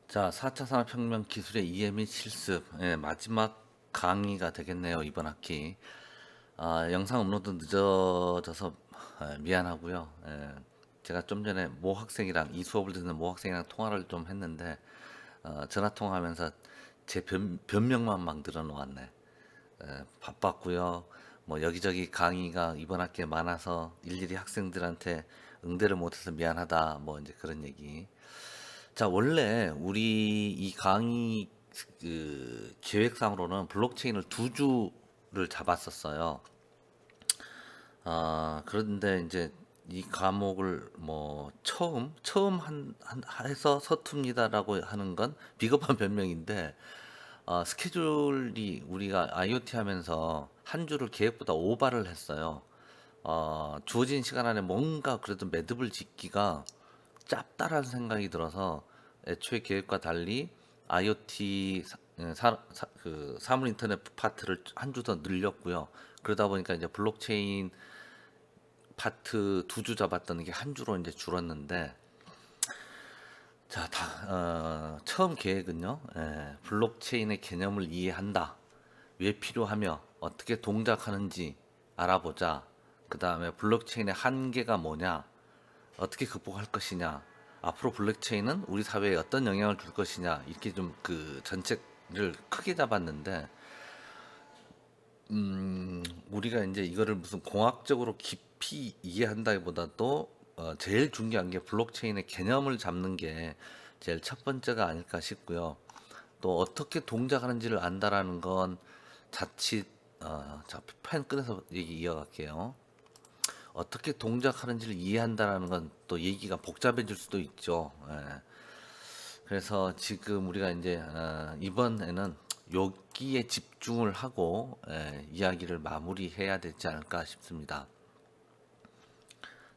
자, 4차 산업혁명 기술의 이해 및 실습, 마지막 강의가 되겠네요, 이번 학기. 영상 업로드 늦어져서 미안하고요. 제가 좀 전에 모 학생이랑 이 수업을 듣는 모 학생이랑 통화를 좀 했는데 전화 통화하면서 제 변명만 막 늘어놓았네. 바빴고요. 뭐 여기저기 강의가 이번 학기에 많아서 일일이 학생들한테 응대를 못해서 미안하다. 뭐 이제 그런 얘기. 자, 원래 우리 이 강의 계획상으로는 블록체인을 두 주를 잡았었어요. 그런데 이제 이 과목을 뭐 처음 해서 서툽니다라고 하는 건 비겁한 변명인데, 스케줄이 우리가 IoT 하면서 한 주를 계획보다 오바를 했어요. 주어진 시간 안에 뭔가 그래도 매듭을 짓기가 짭짤한 생각이 들어서 애초에 계획과 달리 IoT 사물 인터넷 파트를 한 주 더 늘렸고요. 그러다 보니까 이제 블록체인 파트 두 주 잡았던 게 한 주로 이제 줄었는데, 자, 처음 계획은요, 블록체인의 개념을 이해한다. 왜 필요하며 어떻게 동작하는지 알아보자. 그 다음에 블록체인의 한계가 뭐냐, 어떻게 극복할 것이냐, 앞으로 블록체인은 우리 사회에 어떤 영향을 줄 것이냐, 이렇게 좀 그 전체를 크게 잡았는데, 우리가 이제 이거를 무슨 공학적으로 깊이 이해한다기보다도 제일 중요한 게 블록체인의 개념을 잡는 게 제일 첫 번째가 아닐까 싶고요. 또 어떻게 동작하는지를 안다라는 건 자칫 자, 펜 끊어서 얘기 이어갈게요. 어떻게 동작하는지를 이해한다라는 건 또 얘기가 복잡해질 수도 있죠. 그래서 지금 우리가 이제 이번에는 여기에 집중을 하고 이야기를 마무리해야 되지 않을까 싶습니다.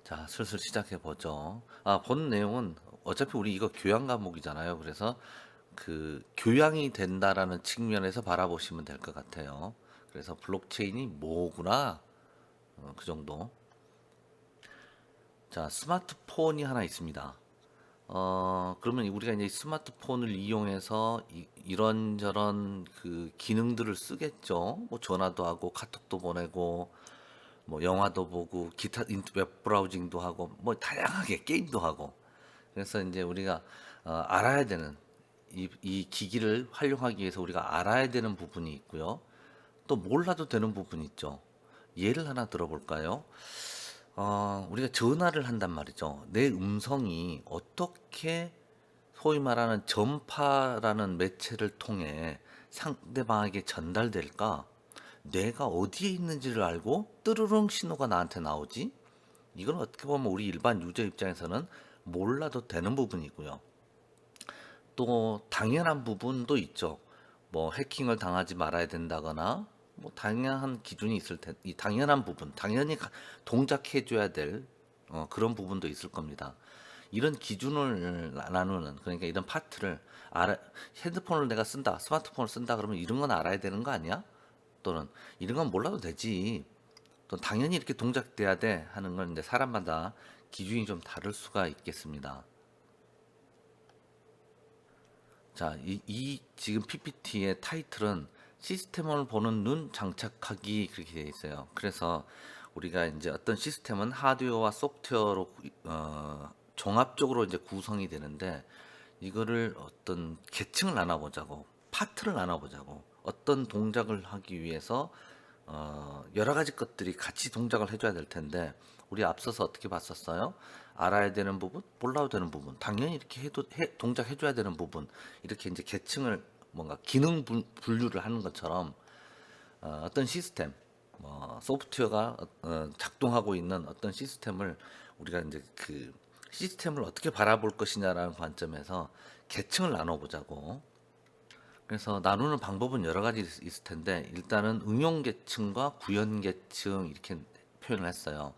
자, 슬슬 시작해 보죠. 본 내용은 어차피 우리 이거 교양 과목이잖아요. 그래서 그 교양이 된다라는 측면에서 바라보시면 될 것 같아요. 그래서 블록체인이 뭐구나, 그 정도. 자, 스마트폰이 하나 있습니다. 그러면 우리가 이제 스마트폰을 이용해서 이런저런 그 기능들을 쓰겠죠. 뭐 전화도 하고 카톡도 보내고 뭐 영화도 보고 기타 웹 브라우징도 하고 뭐 다양하게 게임도 하고. 그래서 이제 우리가 알아야 되는 이 기기를 활용하기 위해서 우리가 알아야 되는 부분이 있고요. 또 몰라도 되는 부분이 있죠. 예를 하나 들어볼까요? 우리가 전화를 한단 말이죠. 내 음성이 어떻게 소위 말하는 전파라는 매체를 통해 상대방에게 전달될까? 내가 어디에 있는지를 알고 뜨르릉 신호가 나한테 나오지? 이건 어떻게 보면 우리 일반 유저 입장에서는 몰라도 되는 부분이고요. 또 당연한 부분도 있죠. 뭐 해킹을 당하지 말아야 된다거나 뭐 당연한 기준이 있을 텐데, 이 당연한 부분, 당연히 동작해줘야 될 그런 부분도 있을 겁니다. 이런 기준을 나누는, 그러니까 이런 파트를 핸드폰을 내가 쓴다, 스마트폰을 쓴다 그러면 이런 건 알아야 되는 거 아니야? 또는 이런 건 몰라도 되지. 또 당연히 이렇게 동작돼야 돼 하는 건 이제 사람마다 기준이 좀 다를 수가 있겠습니다. 자, 이 지금 PPT의 타이틀은 시스템을 보는 눈 장착하기, 그렇게 되어 있어요. 그래서 우리가 이제 어떤 시스템은 하드웨어와 소프트웨어로 종합적으로 이제 구성이 되는데, 이거를 어떤 계층을 나눠보자고, 파트를 나눠보자고, 어떤 동작을 하기 위해서 여러 가지 것들이 같이 동작을 해줘야 될 텐데, 우리 앞서서 어떻게 봤었어요? 알아야 되는 부분, 몰라도 되는 부분, 당연히 이렇게 동작해줘야 되는 부분, 이렇게 이제 계층을 뭔가 기능 분류를 하는 것처럼 어떤 시스템, 소프트웨어가 작동하고 있는 어떤 시스템을 우리가 이제 그 시스템을 어떻게 바라볼 것이냐라는 관점에서 계층을 나눠보자고. 그래서 나누는 방법은 여러 가지 있을 텐데, 일단은 응용 계층과 구현 계층 이렇게 표현을 했어요.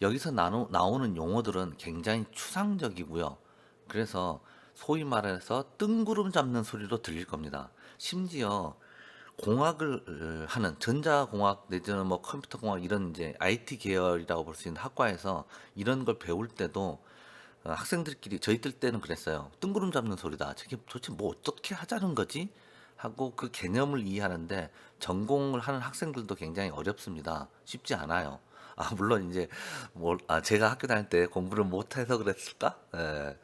여기서 나오는 용어들은 굉장히 추상적이고요. 그래서 소위 말해서 뜬구름 잡는 소리로 들릴 겁니다. 심지어 공학을 하는 전자공학 내지는 뭐 컴퓨터공학, 이런 이제 IT 계열이라고 볼 수 있는 학과에서 이런 걸 배울 때도 학생들끼리 저희들 때는 그랬어요. 뜬구름 잡는 소리다. 저게 도대체 뭐 어떻게 하자는 거지? 하고 그 개념을 이해하는데 전공을 하는 학생들도 굉장히 어렵습니다. 쉽지 않아요. 물론 이제 제가 학교 다닐 때 공부를 못해서 그랬을까? 예.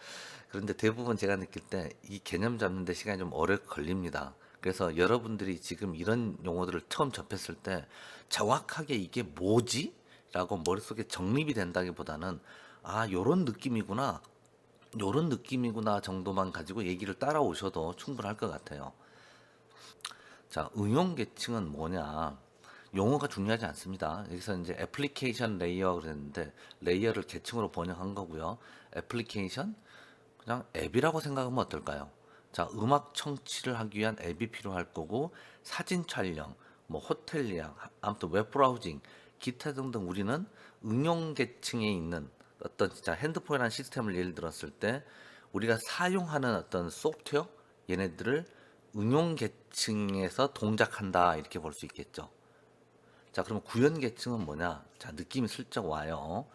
그런데 대부분 제가 느낄 때 이 개념 잡는 데 시간이 좀 오래 걸립니다. 그래서 여러분들이 지금 이런 용어들을 처음 접했을 때 정확하게 이게 뭐지? 라고 머릿속에 정립이 된다기보다는 요런 느낌이구나. 요런 느낌이구나 정도만 가지고 얘기를 따라오셔도 충분할 것 같아요. 자, 응용 계층은 뭐냐? 용어가 중요하지 않습니다. 여기서 이제 애플리케이션 레이어 그랬는데 레이어를 계층으로 번역한 거고요. 애플리케이션 그냥 앱이라고 생각하면 어떨까요? 자, 음악 청취를 하기 위한 앱이 필요할 거고 사진 촬영, 뭐 호텔 예약, 아무튼 웹 브라우징, 기타 등등 우리는 응용 계층에 있는 어떤 진짜 핸드폰이라는 시스템을 예를 들었을 때 우리가 사용하는 어떤 소프트웨어 얘네들을 응용 계층에서 동작한다 이렇게 볼 수 있겠죠. 자, 그러면 구현 계층은 뭐냐? 자, 느낌이 슬쩍 와요.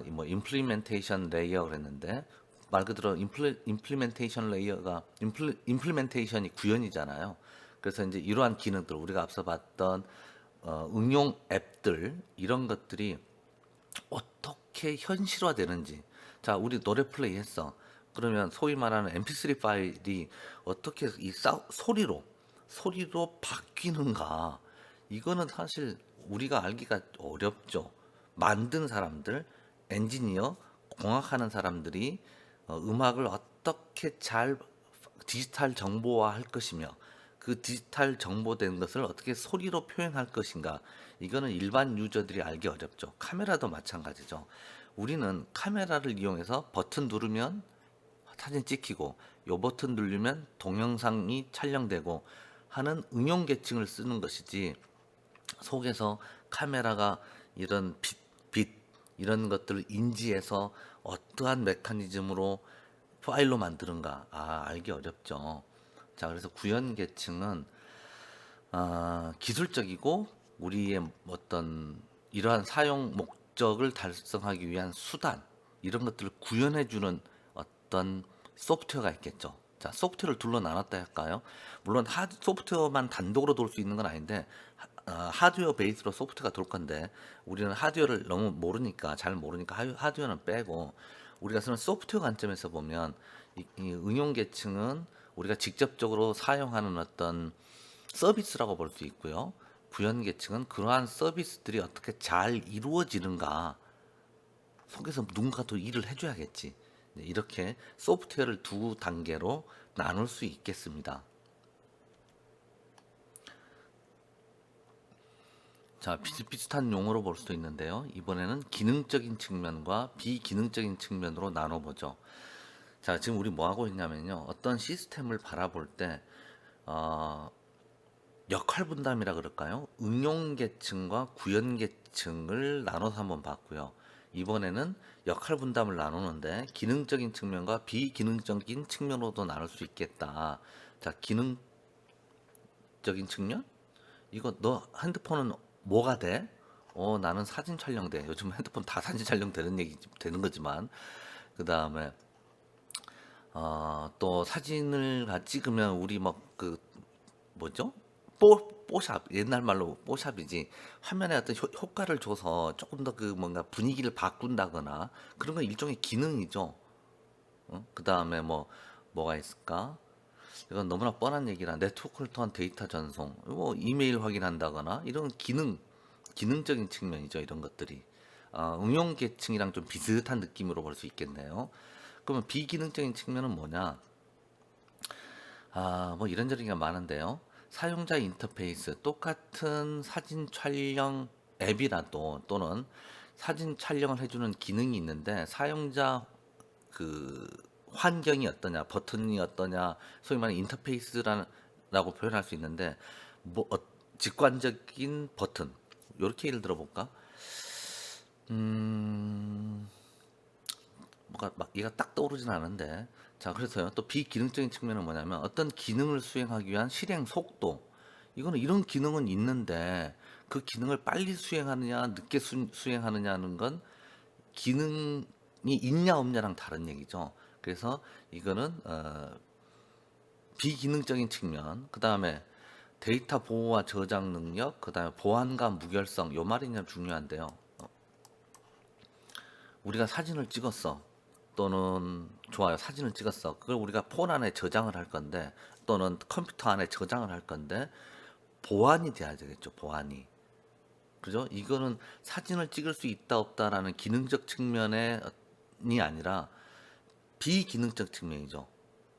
뭐 임플리멘테이션 레이어 그랬는데 말 그대로 임플리멘테이션 레이어가 임플리멘테이션이 구현이잖아요. 그래서 이제 이러한 기능들 우리가 앞서 봤던 응용 앱들 이런 것들이 어떻게 현실화되는지. 자, 우리 노래 플레이 했어. 그러면 소위 말하는 MP3 파일이 어떻게 소리로 바뀌는가? 이거는 사실 우리가 알기가 어렵죠. 만든 사람들, 엔지니어, 공학하는 사람들이 음악을 어떻게 잘 디지털 정보화할 것이며 그 디지털 정보된 것을 어떻게 소리로 표현할 것인가. 이거는 일반 유저들이 알기 어렵죠. 카메라도 마찬가지죠. 우리는 카메라를 이용해서 버튼 누르면 사진 찍히고 요 버튼 누르면 동영상이 촬영되고 하는 응용 계층을 쓰는 것이지 속에서 카메라가 이런 빛 이런 것들을 인지해서 어떠한 메커니즘으로 파일로 만드는가 알기 어렵죠. 자, 그래서 구현 계층은 기술적이고 우리의 어떤 이러한 사용 목적을 달성하기 위한 수단 이런 것들을 구현해주는 어떤 소프트웨어가 있겠죠. 자, 소프트웨어를 둘로 나눴다 할까요? 물론 소프트웨어만 단독으로 돌 수 있는 건 아닌데 하드웨어 베이스로 소프트웨어가 돌 건데 우리는 하드웨어를 너무 모르니까 잘 모르니까 하드웨어는 빼고 우리가 쓰는 소프트웨어 관점에서 보면 이 응용 계층은 우리가 직접적으로 사용하는 어떤 서비스라고 볼 수 있고요. 구현 계층은 그러한 서비스들이 어떻게 잘 이루어지는가 속에서 누군가 또 일을 해줘야겠지. 네, 이렇게 소프트웨어를 두 단계로 나눌 수 있겠습니다. 자, 비슷비슷한 용어로 볼 수도 있는데요. 이번에는 기능적인 측면과 비기능적인 측면으로 나눠보죠. 자, 지금 우리 뭐 하고 있냐면요. 어떤 시스템을 바라볼 때 어, 역할 분담이라 그럴까요? 응용 계층과 구현 계층을 나눠서 한번 봤고요. 이번에는 역할 분담을 나누는데 기능적인 측면과 비기능적인 측면으로도 나눌 수 있겠다. 자, 기능적인 측면? 이거 너 핸드폰은 뭐가 돼? 나는 사진 촬영돼. 요즘 핸드폰 다 사진 촬영 되는 거지만 그 다음에 또 사진을 찍으면 우리 막 그 뭐죠? 뽀샵 옛날 말로 뽀샵이지 화면에 어떤 효과를 줘서 조금 더 그 뭔가 분위기를 바꾼다거나 그런 건 일종의 기능이죠. 그 다음에 뭐가 있을까? 이건 너무나 뻔한 얘기라 네트워크를 통한 데이터 전송, 뭐 이메일 확인한다거나 이런 기능적인 측면이죠. 이런 것들이 응용 계층이랑 좀 비슷한 느낌으로 볼 수 있겠네요. 그러면 비기능적인 측면은 뭐냐? 뭐 이런저런 게 많은데요. 사용자 인터페이스, 똑같은 사진 촬영 앱이라도 또는 사진 촬영을 해주는 기능이 있는데 사용자 그 환경이 어떠냐, 버튼이 어떠냐, 소위 말하는 인터페이스라고 표현할 수 있는데 직관적인 버튼, 이렇게 예를 들어볼까? 음, 뭐가 막 얘가 딱 떠오르진 않은데 자 그래서요 또 비기능적인 측면은 뭐냐면 어떤 기능을 수행하기 위한 실행 속도 이거는 이런 기능은 있는데 그 기능을 빨리 수행하느냐 늦게 수행하느냐는 건 기능 있냐 없냐랑 다른 얘기죠. 그래서 이거는 비기능적인 측면, 그 다음에 데이터 보호와 저장 능력, 그 다음에 보안과 무결성, 요 말이 참 중요한데요. 우리가 사진을 찍었어. 또는 좋아요. 사진을 찍었어. 그걸 우리가 폰 안에 저장을 할 건데 또는 컴퓨터 안에 저장을 할 건데 보안이 돼야 되겠죠. 보안이. 그죠? 이거는 사진을 찍을 수 있다 없다라는 기능적 측면이 아니라 비기능적 측면이죠.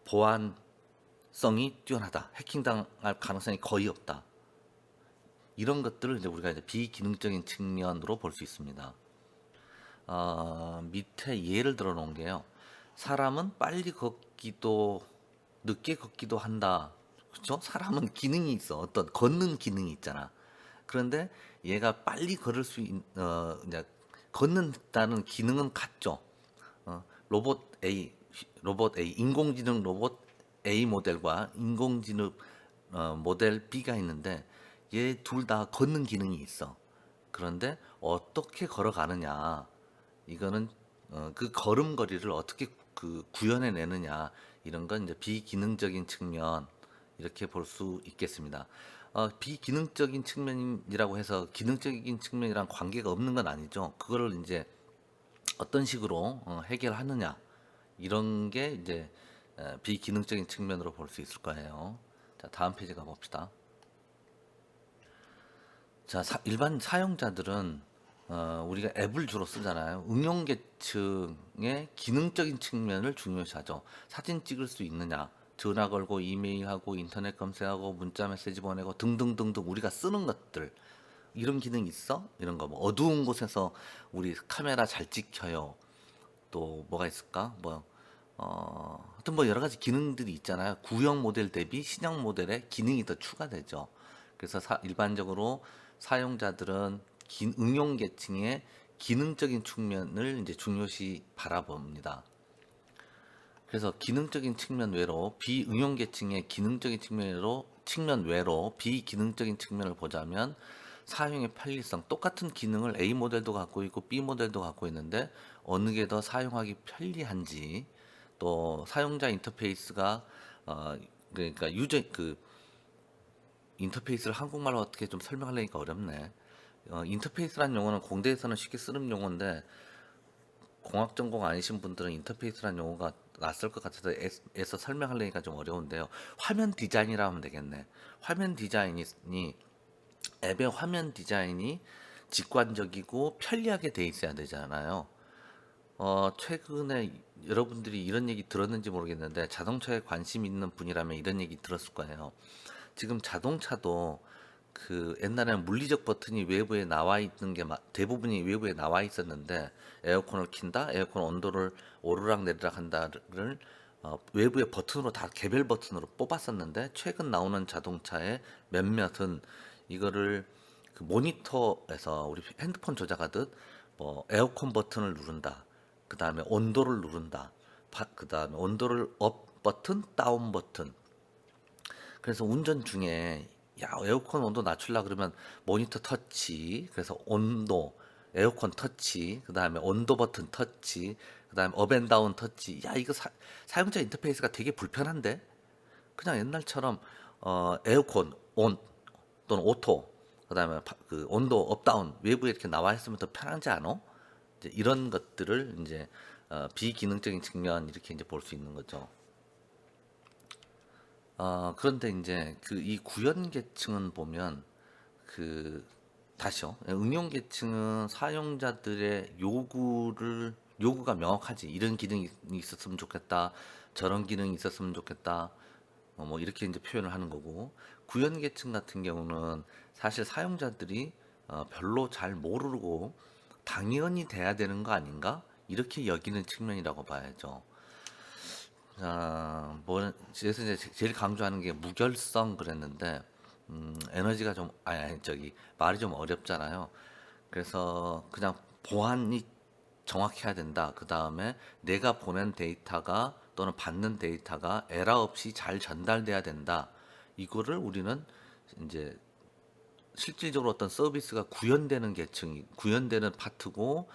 보안성이 뛰어나다. 해킹당할 가능성이 거의 없다. 이런 것들을 이제 우리가 이제 비기능적인 측면으로 볼 수 있습니다. 밑에 예를 들어 놓은 게요. 사람은 빨리 걷기도 늦게 걷기도 한다. 그렇죠? 사람은 기능이 있어. 어떤 걷는 기능이 있잖아. 그런데 얘가 빨리 걸을 수 이제 걷는다는 기능은 같죠. 로봇 A, 인공지능 로봇 A 모델과 인공지능 모델 B가 있는데 얘 둘 다 걷는 기능이 있어. 그런데 어떻게 걸어가느냐, 이거는 그 걸음걸이를 어떻게 구현해 내느냐, 이런 건 이제 비기능적인 측면, 이렇게 볼 수 있겠습니다. 비기능적인 측면이라고 해서 기능적인 측면이랑 관계가 없는 건 아니죠. 그거를 이제 어떤 식으로 해결하느냐, 이런 게 이제 비기능적인 측면으로 볼 수 있을 거예요. 자, 다음 페이지 가봅시다. 자, 일반 사용자들은 우리가 앱을 주로 쓰잖아요. 응용 계층의 기능적인 측면을 중요시하죠. 사진 찍을 수 있느냐, 전화 걸고 이메일하고 인터넷 검색하고 문자 메시지 보내고 등등등등 우리가 쓰는 것들, 이런 기능 있어? 이런 거, 뭐 어두운 곳에서 우리 카메라 잘 찍혀요. 또 뭐가 있을까? 하여튼 뭐 여러 가지 기능들이 있잖아요. 구형 모델 대비 신형 모델에 기능이 더 추가되죠. 그래서 일반적으로 사용자들은 응용 계층의 기능적인 측면을 이제 중요시 바라봅니다. 그래서 기능적인 측면 외로 비응용 계층의 기능적인 측면 외로 비기능적인 측면을 보자면 사용의 편리성, 똑같은 기능을 A 모델도 갖고 있고 B 모델도 갖고 있는데 어느 게 더 사용하기 편리한지, 또 사용자 인터페이스가 그러니까 인터페이스를 한국말로 어떻게 좀 설명하려니까 어렵네. 인터페이스란 용어는 공대에서는 쉽게 쓰는 용어인데 공학 전공 아니신 분들은 인터페이스란 용어가 낯설 것 같아서 애써 설명하려니까 좀 어려운데요. 화면 디자인이라 하면 되겠네. 화면 디자인이 앱의 화면 디자인이 직관적이고 편리하게 돼 있어야 되잖아요. 최근에 여러분들이 이런 얘기 들었는지 모르겠는데 자동차에 관심 있는 분이라면 이런 얘기 들었을 거예요. 지금 자동차도 그 옛날에는 물리적 버튼이 외부에 나와 있는 게 대부분이 외부에 나와 있었는데 에어컨을 킨다, 에어컨 온도를 오르락 내리락 한다를 외부의 버튼으로 다 개별 버튼으로 뽑았었는데 최근 나오는 자동차의 몇몇은 이거를 그 모니터에서 우리 핸드폰 조작하듯 뭐 에어컨 버튼을 누른다, 그 다음에 온도를 누른다, 그 다음에 온도를 업 버튼, 다운 버튼. 그래서 운전 중에 야, 에어컨 온도 낮추려 그러면 모니터 터치, 그래서 온도, 에어컨 터치, 그 다음에 온도 버튼 터치, 그 다음에 업앤다운 터치. 야, 이거 사용자 인터페이스가 되게 불편한데? 그냥 옛날처럼 에어컨 온 또는 오토, 그 다음에 그 온도 업다운 외부에 이렇게 나와 있으면 더 편하지 않아? 이제 이런 것들을 이제 비기능적인 측면, 이렇게 이제 볼 수 있는 거죠. 그런데 이제 그 이 구현 계층은 보면 그 다시요. 응용 계층은 사용자들의 요구가 명확하지. 이런 기능이 있었으면 좋겠다. 저런 기능이 있었으면 좋겠다. 뭐 이렇게 이제 표현을 하는 거고, 구현 계층 같은 경우는 사실 사용자들이 별로 잘 모르고 당연히 돼야 되는 거 아닌가? 이렇게 여기는 측면이라고 봐야죠. 자, 그래서 이제 제일 강조하는 게 무결성 그랬는데, 에너지가 좀, 저기, 말이 좀 어렵잖아요. 그래서 그냥 보안이 정확해야 된다. 그 다음에 내가 보낸 데이터가 또는 받는 데이터가 에러 없이 잘 전달돼야 된다. 이거를 우리는 이제 실질적으로 어떤 서비스가 구현되는 파트고,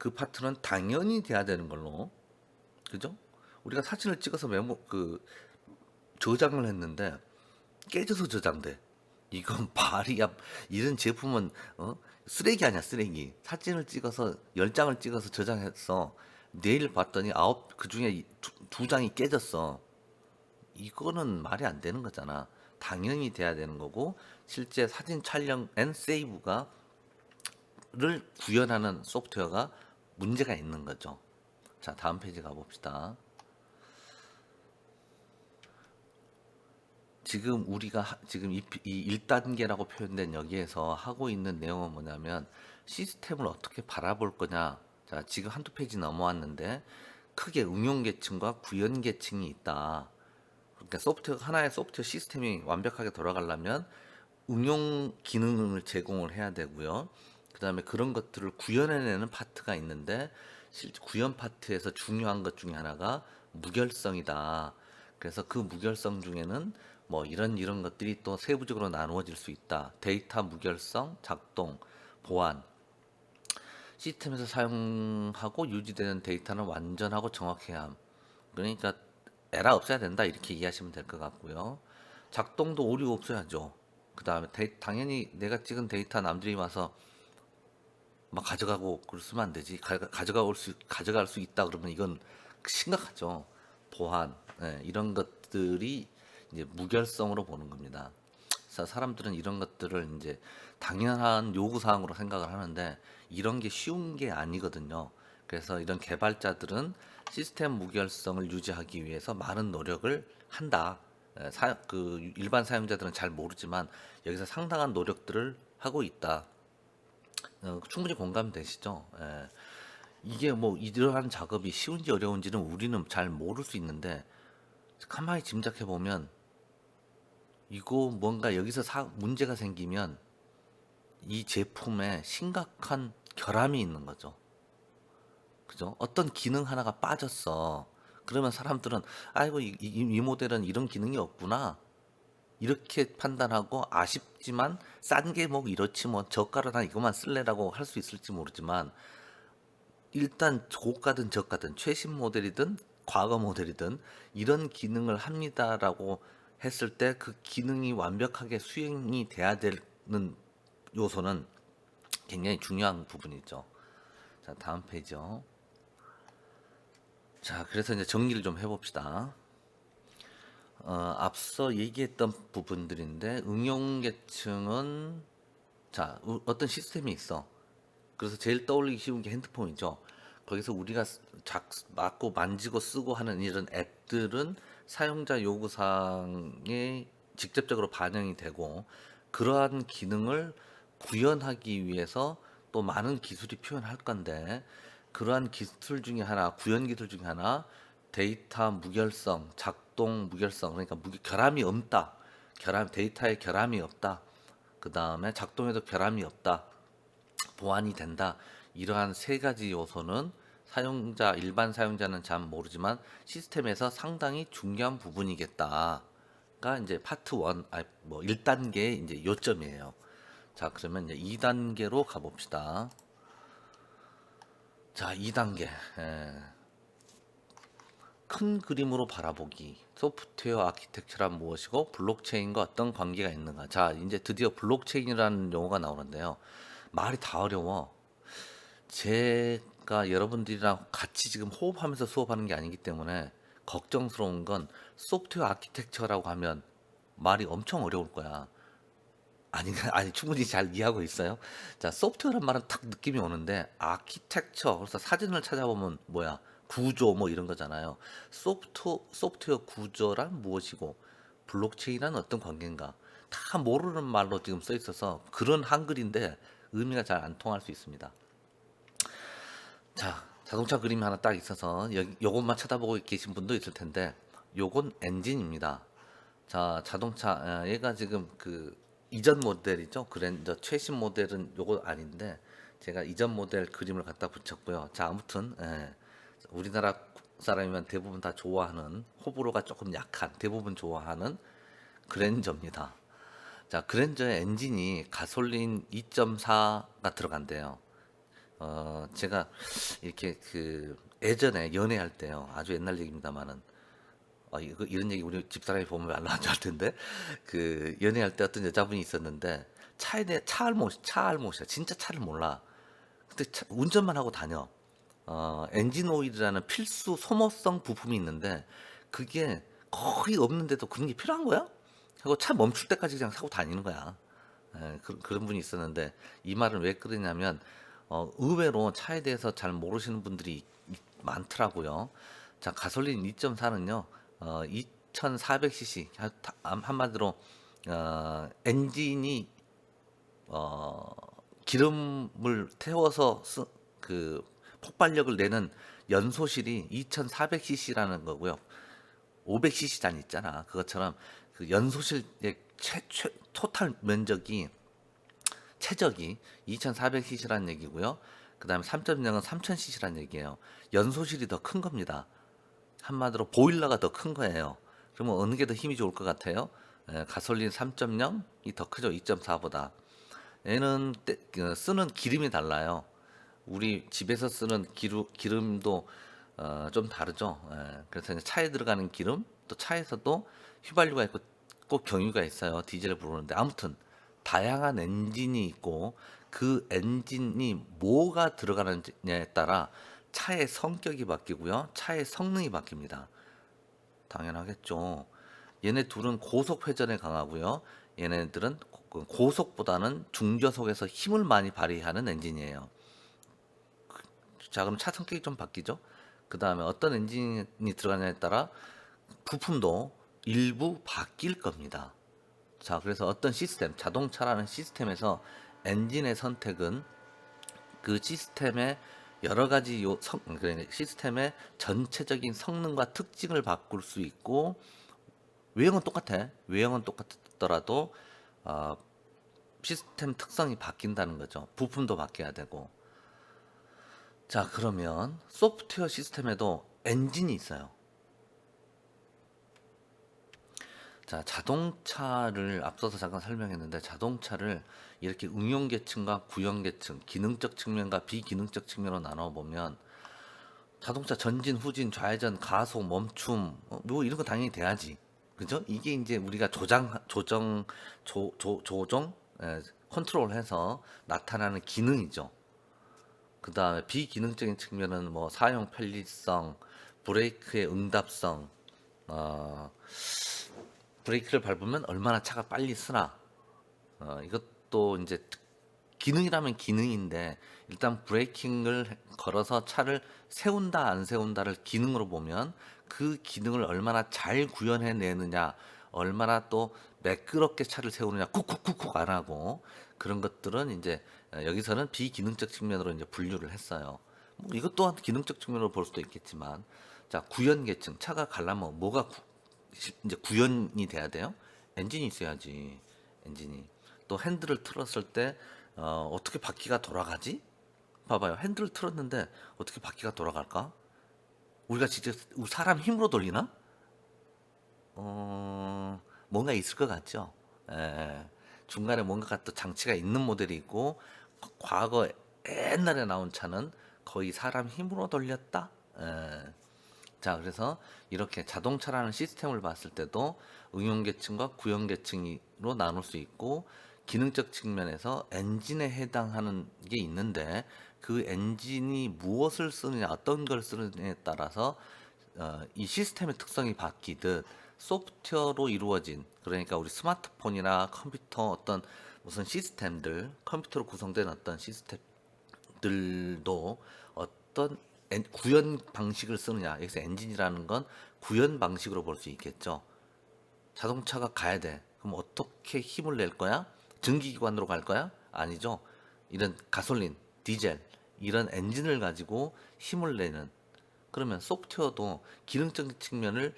그 파트는 당연히 돼야 되는 걸로. 그죠? 우리가 사진을 찍어서 저장을 했는데 깨져서 저장돼. 이건 말이야. 이런 제품은 쓰레기 아니야, 쓰레기. 사진을 찍어서 10장을 찍어서 저장했어. 내일 봤더니 그 중에 두 장이 깨졌어. 이거는 말이 안 되는 거잖아. 당연히 돼야 되는 거고, 실제 사진 촬영 앤 세이브가 를 구현하는 소프트웨어가 문제가 있는 거죠. 자, 다음 페이지 가봅시다. 지금 우리가 지금 이 1단계라고 표현된 여기에서 하고 있는 내용은 뭐냐면 시스템을 어떻게 바라볼 거냐. 자, 지금 한두 페이지 넘어왔는데 크게 응용 계층과 구현 계층이 있다. 그러니까 하나의 소프트웨어 시스템이 완벽하게 돌아가려면 응용 기능을 제공을 해야 되고요. 그 다음에 그런 것들을 구현해내는 파트가 있는데 실제 구현 파트에서 중요한 것 중에 하나가 무결성이다. 그래서 그 무결성 중에는 뭐 이런 것들이 또 세부적으로 나누어질 수 있다. 데이터 무결성, 작동, 보안. 시스템에서 사용하고 유지되는 데이터는 완전하고 정확해야 함. 그러니까 에러 없어야 된다 이렇게 이해하시면 될 것 같고요. 작동도 오류 없어야죠. 그 다음에 당연히 내가 찍은 데이터 남들이 와서 막 가져가고 그러면 안 되지. 가져갈 수 있다 그러면 이건 심각하죠. 보안, 이런 것들이 이제 무결성으로 보는 겁니다. 그래서 사람들은 이런 것들을 이제 당연한 요구 사항으로 생각을 하는데 이런 게 쉬운 게 아니거든요. 그래서 이런 개발자들은 시스템 무결성을 유지하기 위해서 많은 노력을 한다. 일반 사용자들은 잘 모르지만 여기서 상당한 노력들을 하고 있다. 충분히 공감되시죠? 이게 뭐 이러한 작업이 쉬운지 어려운지는 우리는 잘 모를 수 있는데 가만히 짐작해 보면 이거 뭔가 여기서 문제가 생기면 이 제품에 심각한 결함이 있는 거죠. 그죠? 어떤 기능 하나가 빠졌어. 그러면 사람들은 아이고 이 모델은 이런 기능이 없구나. 이렇게 판단하고 아쉽지만 싼 게 뭐 이렇지 뭐 저가로 난 이것만 쓸래라고 할 수 있을지 모르지만 일단 고가든 저가든 최신 모델이든 과거 모델이든 이런 기능을 합니다라고 했을 때 그 기능이 완벽하게 수행이 돼야 되는 요소는 굉장히 중요한 부분이죠. 자, 다음 페이지요. 자, 그래서 이제 정리를 좀 해봅시다. 앞서 얘기했던 부분들인데 응용 계층은 자, 어떤 시스템이 있어. 그래서 제일 떠올리기 쉬운 게 핸드폰이죠. 거기서 우리가 맞고 만지고 쓰고 하는 이런 앱들은 사용자 요구사항에 직접적으로 반영이 되고 그러한 기능을 구현하기 위해서 또 많은 기술이 필요할 건데 그러한 기술 중에 하나, 구현 기술 중에 하나 데이터 무결성, 작동 무결성 그러니까 결함이 없다. 데이터에 결함이 없다. 그 다음에 작동에도 결함이 없다. 보완이 된다. 이러한 세 가지 요소는 일반 사용자는 잘 모르지만 시스템에서 상당히 중요한 부분이겠다가 이제 파트 1, 뭐 1단계의 이제 요점이에요. 자, 그러면 이제 2단계로 가봅시다. 자, 2단계. 큰 그림으로 바라보기. 소프트웨어 아키텍처란 무엇이고 블록체인과 어떤 관계가 있는가. 자, 이제 드디어 블록체인이라는 용어가 나오는데요. 말이 다 어려워. 제가 여러분들이랑 같이 지금 호흡하면서 수업하는 게 아니기 때문에 걱정스러운 건 소프트웨어 아키텍처라고 하면 말이 엄청 어려울 거야. 아니 충분히 잘 이해하고 있어요. 자, 소프트웨어란 말은 딱 느낌이 오는데 아키텍처 그래서 사진을 찾아보면 뭐야 구조 뭐 이런 거잖아요. 소프트웨어 구조란 무엇이고 블록체인은 어떤 관계인가 다 모르는 말로 지금 써 있어서 그런 한글인데 의미가 잘 안 통할 수 있습니다. 자, 자동차 그림이 하나 딱 있어서 요것만 쳐다보고 계신 분도 있을 텐데 요건 엔진입니다. 자, 얘가 지금 그 이전 모델이죠. 그랜저 최신 모델은 요거 아닌데 제가 이전 모델 그림을 갖다 붙였고요. 자, 아무튼 우리나라 사람이면 대부분 다 좋아하는 호불호가 조금 약한 대부분 좋아하는 그랜저입니다. 자, 그랜저의 엔진이 가솔린 2.4가 들어간대요. 제가 이렇게 그 예전에 연애할 때요. 아주 옛날 얘기입니다만은 이거 이런 얘기 우리 집사람이 보면 안 나온 줄 알 텐데 그 연애할 때 어떤 여자분이 있었는데 차에 대해 차 알못이야. 진짜 차를 몰라. 근데 운전만 하고 다녀. 엔진 오일이라는 필수 소모성 부품이 있는데 그게 거의 없는데도 그런 게 필요한 거야? 하고 차 멈출 때까지 그냥 사고 다니는 거야. 그런 분이 있었는데 이 말은 왜 그러냐면 의외로 차에 대해서 잘 모르시는 분들이 많더라고요. 자, 가솔린 2.4는요, 2400cc 한마디로 엔진이 어, 기름을 태워서 그 폭발력을 내는 연소실이 2400cc라는 거고요. 500cc 단 있잖아. 그것처럼 그 연소실의 토탈 면적이 최적이 2400cc라는 얘기고요. 그다음에 3.0은 3000cc라는 얘기예요. 연소실이 더 큰 겁니다. 한마디로 보일러가 더 큰 거예요. 그러면 어느 게 더 힘이 좋을 것 같아요? 가솔린 3.0이 더 크죠. 2.4보다. 얘는 쓰는 기름이 달라요. 우리 집에서 쓰는 기름도 좀 다르죠. 그래서 이제 차에 들어가는 기름, 또 차에서도 휘발유가 있고 꼭 경유가 있어요. 디젤을 부르는데 아무튼 다양한 엔진이 있고 그 엔진이 뭐가 들어가느냐에 따라 차의 성격이 바뀌고요. 차의 성능이 바뀝니다. 당연하겠죠. 얘네 둘은 고속 회전에 강하고요. 얘네들은 고속보다는 중저속에서 힘을 많이 발휘하는 엔진이에요. 자, 그럼 차 성격이 좀 바뀌죠? 그 다음에 어떤 엔진이 들어가냐에 따라 부품도 일부 바뀔 겁니다. 자, 그래서 어떤 시스템, 자동차라는 시스템에서 엔진의 선택은 그 시스템의 여러 가지 그러니까 시스템의 전체적인 성능과 특징을 바꿀 수 있고 외형은 똑같아. 외형은 똑같더라도 어, 시스템 특성이 바뀐다는 거죠. 부품도 바뀌어야 되고. 자, 그러면 소프트웨어 시스템에도 엔진이 있어요. 자, 자동차를 앞서서 잠깐 설명했는데 자동차를 이렇게 응용 계층과 구형 계층, 기능적 측면과 비기능적 측면으로 나눠 보면 자동차 전진, 후진, 좌회전, 가속, 멈춤 뭐 이런 거 당연히 돼야지. 그죠? 이게 이제 우리가 조정, 컨트롤해서 나타나는 기능이죠. 그 다음에 비기능적인 측면은 뭐 사용 편리성, 브레이크의 응답성, 어, 브레이크를 밟으면 얼마나 차가 빨리 쓰나. 이것도 이제 기능이라면 기능인데 일단 브레이킹을 걸어서 차를 세운다 안 세운다를 기능으로 보면 그 기능을 얼마나 잘 구현해 내느냐, 얼마나 또 매끄럽게 차를 세우느냐, 쿡쿡쿡쿡 안 하고 그런 것들은 이제 여기서는 비기능적 측면으로 이제 분류를 했어요. 뭐 이것 또한 기능적 측면으로 볼 수도 있겠지만, 자, 구현 계층 차가 가려면 뭐가 이제 구현이 돼야 돼요? 엔진이 있어야지. 엔진이. 또 핸들을 틀었을 때 어떻게 바퀴가 돌아가지? 봐봐요. 핸들을 틀었는데 어떻게 바퀴가 돌아갈까? 우리가 직접 사람 힘으로 돌리나? 뭔가 있을 것 같죠. 예. 중간에 뭔가 또 장치가 있는 모델이 있고 과거 옛날에 나온 차는 거의 사람 힘으로 돌렸다. 예. 자, 그래서 이렇게 자동차라는 시스템을 봤을 때도 응용 계층과 구형 계층으로 나눌 수 있고 기능적 측면에서 엔진에 해당하는 게 있는데 그 엔진이 무엇을 쓰느냐, 어떤 걸 쓰느냐에 따라서 이 시스템의 특성이 바뀌듯 소프트웨어로 이루어진 그러니까 우리 스마트폰이나 컴퓨터 어떤 무슨 시스템들, 컴퓨터로 구성된 어떤 시스템들도 어떤 구현 방식을 쓰느냐. 여기서 엔진이라는 건 구현 방식으로 볼 수 있겠죠. 자동차가 가야 돼. 그럼 어떻게 힘을 낼 거야? 증기기관으로 갈 거야? 아니죠. 이런 가솔린, 디젤 이런 엔진을 가지고 힘을 내는 그러면 소프트웨어도 기능적인 측면을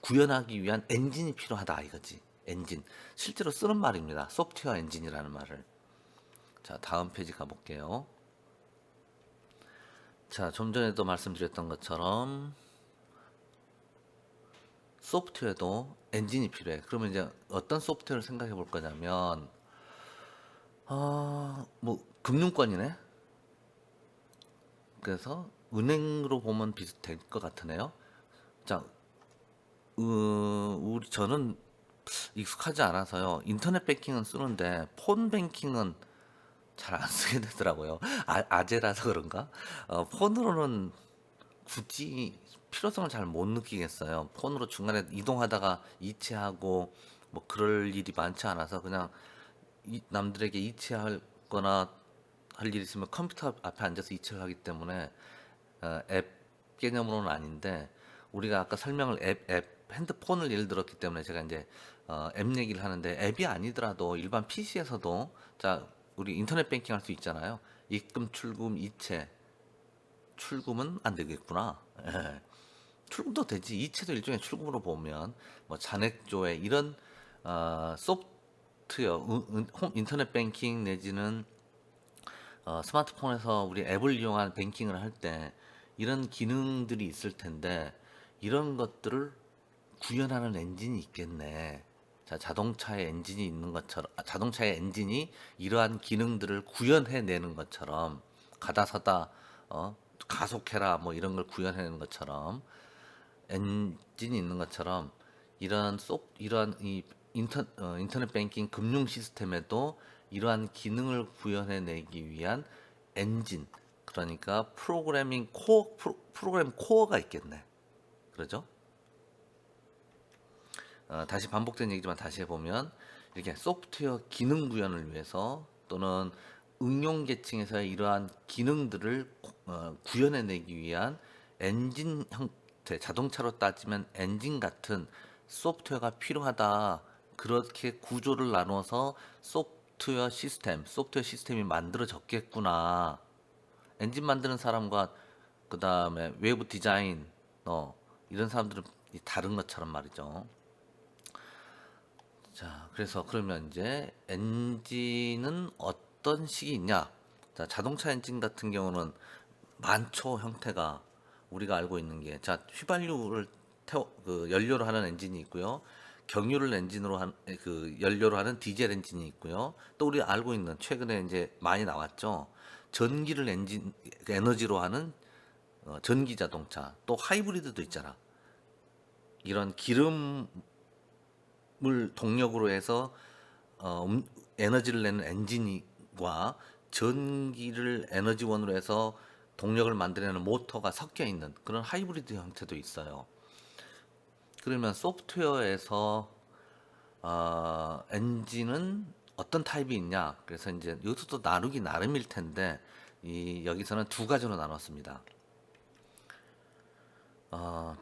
구현하기 위한 엔진이 필요하다 이거지. 엔진. 실제로 쓰는 말입니다. 소프트웨어 엔진이라는 말을. 자, 다음 페이지 가볼게요. 자, 좀 전에도 말씀드렸던 것처럼 소프트웨어도 엔진이 필요해. 그러면 이제 어떤 소프트웨어를 생각해 볼 거냐면, 뭐 금융권이네. 그래서 은행으로 보면 비슷할 것 같으네요. 자, 저는 익숙하지 않아서요. 인터넷 뱅킹은 쓰는데 폰 뱅킹은 잘 안 쓰게 되더라고요. 아재라서 그런가? 폰으로는 굳이 필요성을 잘 못 느끼겠어요. 폰으로 중간에 이동하다가 이체하고 뭐 그럴 일이 많지 않아서 그냥 남들에게 이체하거나 할 일 있으면 컴퓨터 앞에 앉아서 이체를 하기 때문에 앱 개념으로는 아닌데, 우리가 아까 설명을 핸드폰을 예를 들었기 때문에 제가 이제 앱 얘기를 하는데, 앱이 아니더라도 일반 PC에서도 자 우리 인터넷 뱅킹 할 수 있잖아요. 입금, 출금, 이체. 출금은 안 되겠구나. 예. 출금도 되지. 이체도 일종의 출금으로 보면 뭐 잔액조회 이런 소프트웨어, 인터넷 뱅킹 내지는 스마트폰에서 우리 앱을 이용한 뱅킹을 할 때 이런 기능들이 있을 텐데, 이런 것들을 구현하는 엔진이 있겠네. 자, 자동차의 엔진이 있는 것처럼, 자동차의 엔진이 이러한 기능들을 구현해내는 것처럼, 가다서다 가속해라 뭐 이런 걸 구현해내는 것처럼, 엔진이 있는 것처럼, 이러한 이 인터넷 뱅킹 금융 시스템에도 이러한 기능을 구현해내기 위한 엔진, 그러니까 프로그램 코어가 있겠네. 그러죠? 다시 반복된 얘기지만 다시 해보면, 이렇게 소프트웨어 기능 구현을 위해서 또는 응용 계층에서의 이러한 기능들을 구현해내기 위한 엔진 형태, 자동차로 따지면 엔진 같은 소프트웨어가 필요하다. 그렇게 구조를 나눠서 소프트웨어 시스템이 만들어졌겠구나. 엔진 만드는 사람과 그 다음에 외부 디자인, 이런 사람들은 다른 것처럼 말이죠. 자, 그래서 그러면 이제 엔진은 어떤 식이 있냐? 자, 자동차 엔진 같은 경우는 많죠, 형태가. 우리가 알고 있는 게. 자, 휘발유를 연료로 하는 엔진이 있고요. 경유를 연료로 하는 디젤 엔진이 있고요. 또 우리 알고 있는, 최근에 이제 많이 나왔죠. 전기를 에너지로 하는 전기 자동차. 또 하이브리드도 있잖아. 이런 기름을 동력으로 해서 에너지를 내는 엔진과 전기를 에너지원으로 해서 동력을 만들어내는 모터가 섞여 있는 그런 하이브리드 형태도 있어요. 그러면 소프트웨어에서 엔진은 어떤 타입이 있냐? 그래서 이제 이것도 나누기 나름일 텐데, 여기서는 두 가지로 나눴습니다.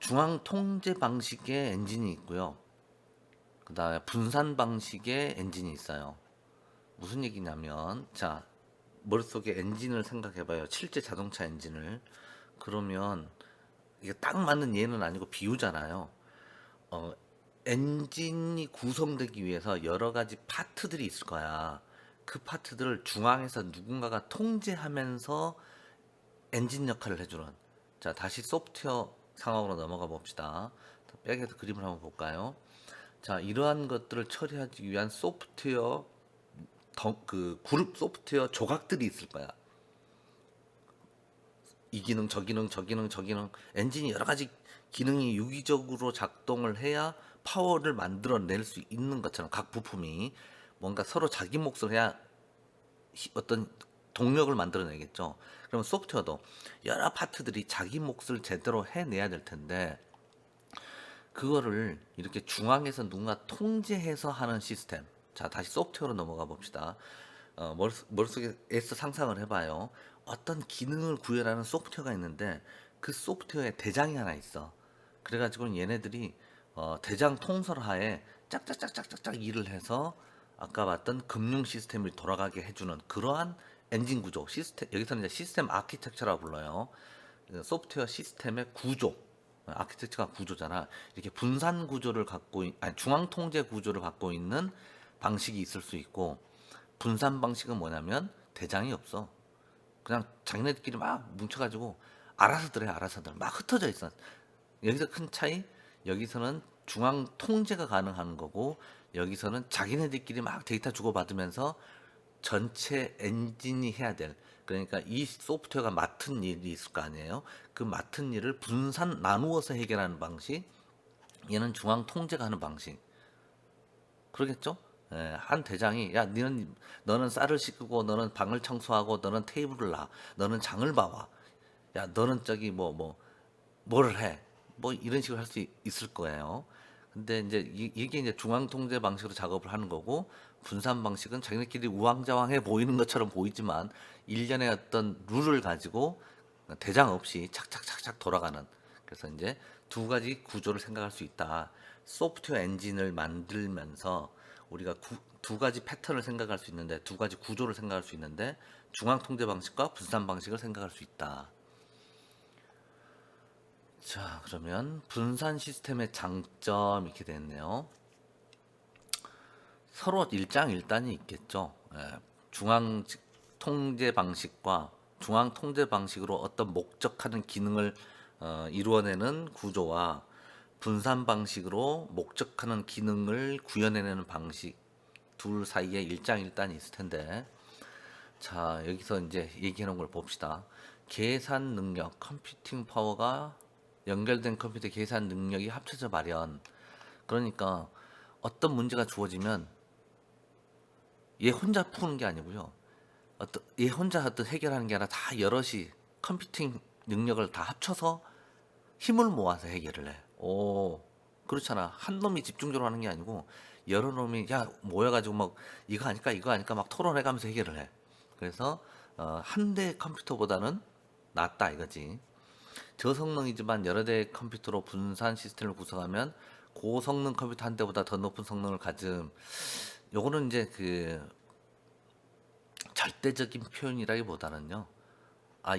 중앙 통제 방식의 엔진이 있고요. 그 다음에 분산 방식의 엔진이 있어요. 무슨 얘기냐면, 자, 머릿속에 엔진을 생각해봐요. 실제 자동차 엔진을. 그러면 이게 딱 맞는 예는 아니고 비유잖아요. 어, 엔진이 구성되기 위해서 여러 가지 파트들이 있을 거야. 그 파트들을 중앙에서 누군가가 통제하면서 엔진 역할을 해주는. 자, 다시 소프트웨어 상황으로 넘어가 봅시다. 백에서 그림을 한번 볼까요? 자, 이러한 것들을 처리하기 위한 그룹 소프트웨어 조각들이 있을 거야. 이 기능, 저 기능, 저 기능, 저 기능, 엔진이 여러 가지 기능이 유기적으로 작동을 해야 파워를 만들어낼 수 있는 것처럼, 각 부품이 뭔가 서로 자기 몫을 해야 어떤 동력을 만들어내겠죠. 그러면 소프트웨어도 여러 파트들이 자기 몫을 제대로 해내야 될 텐데, 그거를 이렇게 중앙에서 누군가 통제해서 하는 시스템. 자, 다시 소프트웨어로 넘어가 봅시다. 머릿속에서 상상을 해봐요. 어떤 기능을 구현하는 소프트웨어가 있는데, 그 소프트웨어에 대장이 하나 있어. 그래가지고 얘네들이 대장 통솔하에 짝짝짝짝짝짝 일을 해서 아까 봤던 금융 시스템을 돌아가게 해주는 그러한 엔진 구조, 여기서는 이제 시스템 아키텍처라고 불러요. 소프트웨어 시스템의 구조, 아키텍처가 구조잖아. 이렇게 분산 구조를 중앙 통제 구조를 갖고 있는 방식이 있을 수 있고, 분산 방식은 뭐냐면 대장이 없어. 그냥 자기네들끼리 막 뭉쳐가지고 알아서들 막 흩어져 있어. 여기서 큰 차이, 여기서는 중앙 통제가 가능한 거고, 여기서는 자기네들끼리 막 데이터 주고받으면서 전체 엔진이 해야 될, 그러니까 이 소프트웨어가 맡은 일이 있을 거 아니에요. 그 맡은 일을 분산 나누어서 해결하는 방식, 얘는 중앙 통제가 하는 방식. 그러겠죠? 예, 한 대장이 야 너는 쌀을 씻고 너는 방을 청소하고 너는 테이블을 놔 너는 장을 봐와 야 너는 저기 뭐를 해 뭐 이런 식으로 할 수 있을 거예요. 근데 이제 이게 이제 중앙 통제 방식으로 작업을 하는 거고, 분산 방식은 자기네끼리 우왕좌왕해 보이는 것처럼 보이지만 일련의 어떤 룰을 가지고 대장 없이 착착착착 돌아가는, 그래서 이제 두 가지 구조를 생각할 수 있다. 소프트웨어 엔진을 만들면서 우리가 두 가지 패턴을 생각할 수 있는데, 두 가지 구조를 생각할 수 있는데, 중앙 통제 방식과 분산 방식을 생각할 수 있다. 자, 그러면 분산 시스템의 장점 이렇게 됐네요. 서로 일장일단이 있겠죠. 예, 중앙 통제 방식과 중앙 통제 방식으로 어떤 목적하는 기능을 이루어내는 구조와 분산 방식으로 목적하는 기능을 구현해내는 방식, 둘 사이에 일장일단이 있을 텐데, 자 여기서 이제 얘기하는 걸 봅시다. 계산 능력, 컴퓨팅 파워가 연결된 컴퓨터 계산 능력이 합쳐져 마련. 그러니까 어떤 문제가 주어지면 얘 혼자 푸는 게 아니고요. 어떤 얘 혼자 어떤 해결하는 게 아니라 다 여럿이 컴퓨팅 능력을 다 합쳐서 힘을 모아서 해결을 해. 오, 그렇잖아. 한 놈이 집중적으로 하는 게 아니고 여러 놈이 야 모여가지고 막 이거 아닐까 막 토론해가면서 해결을 해. 그래서 한 대 컴퓨터보다는 낫다 이거지. 저성능이지만 여러 대의 컴퓨터로 분산 시스템을 구성하면 고성능 컴퓨터 한 대보다 더 높은 성능을 가짐. 요거는 이제 그 절대적인 표현이라기보다는요.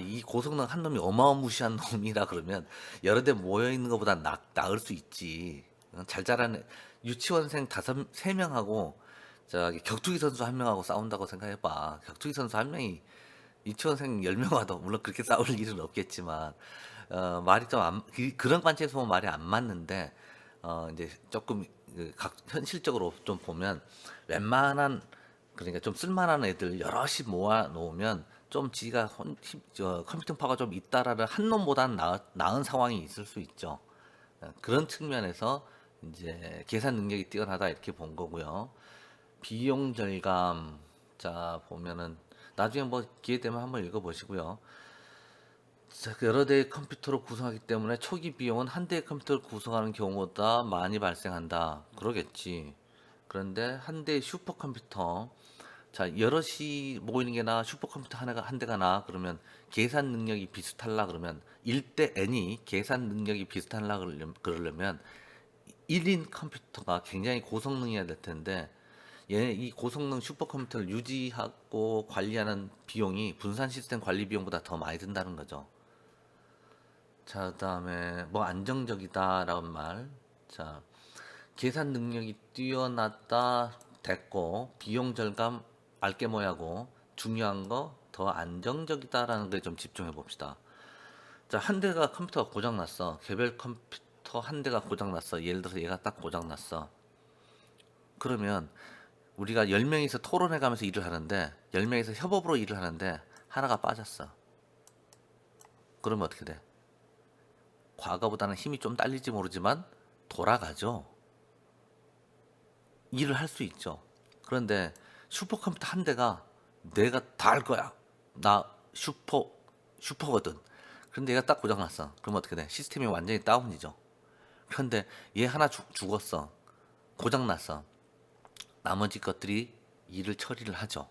이 고성능 한 놈이 어마무시한 놈이라 그러면 여러 대 모여 있는 것보다 나을 수 있지. 잘 자라는 유치원생 세 명하고 저기 격투기 선수 한 명하고 싸운다고 생각해봐. 격투기 선수 한 명이 유치원생 10명하고 물론 그렇게 싸울 일은 없겠지만 말이 좀 그런 관점에서 보면 말이 안 맞는데, 이제 조금 현실적으로 좀 보면 웬만한, 그러니까 좀 쓸만한 애들 여럿이 모아 놓으면 좀 지가 컴퓨팅 파워가 좀 있다라는 한 놈보다는 나은 상황이 있을 수 있죠. 그런 측면에서 이제 계산 능력이 뛰어나다 이렇게 본 거고요. 비용 절감, 자 보면은 나중에 뭐 기회 되면 한번 읽어보시고요. 자, 여러 대의 컴퓨터로 구성하기 때문에 초기 비용은 한 대의 컴퓨터를 구성하는 경우보다 많이 발생한다. 그러겠지. 그런데 한 대의 슈퍼컴퓨터, 자 여럿이 모이는 게 나아 슈퍼컴퓨터 하나가 한 대가 나아 그러면 계산 능력이 비슷하려 그러면 1대 n이 계산 능력이 비슷하려 그러려면 1인 컴퓨터가 굉장히 고성능이어야 될 텐데, 이 고성능 슈퍼컴퓨터를 유지하고 관리하는 비용이 분산 시스템 관리 비용보다 더 많이 든다는 거죠. 자, 그다음에 뭐 안정적이다라는 말. 자, 계산 능력이 뛰어났다 됐고 비용 절감 알게 뭐야고, 중요한 거 더 안정적이다라는 거에 좀 집중해 봅시다. 자, 한 대가 컴퓨터가 고장 났어. 개별 컴퓨터 한 대가 고장 났어. 예를 들어서 얘가 딱 고장 났어. 그러면 우리가 10명이서 토론해 가면서 일을 하는데 10명이서 협업으로 일을 하는데 하나가 빠졌어. 그러면 어떻게 돼? 과거보다는 힘이 좀 딸릴지 모르지만 돌아가죠. 일을 할 수 있죠. 그런데 슈퍼컴퓨터 한 대가 내가 다 할 거야. 나 슈퍼거든. 그런데 얘가 딱 고장났어. 그럼 어떻게 돼? 시스템이 완전히 다운이죠. 그런데 얘 하나 죽었어. 고장났어. 나머지 것들이 일을 처리를 하죠.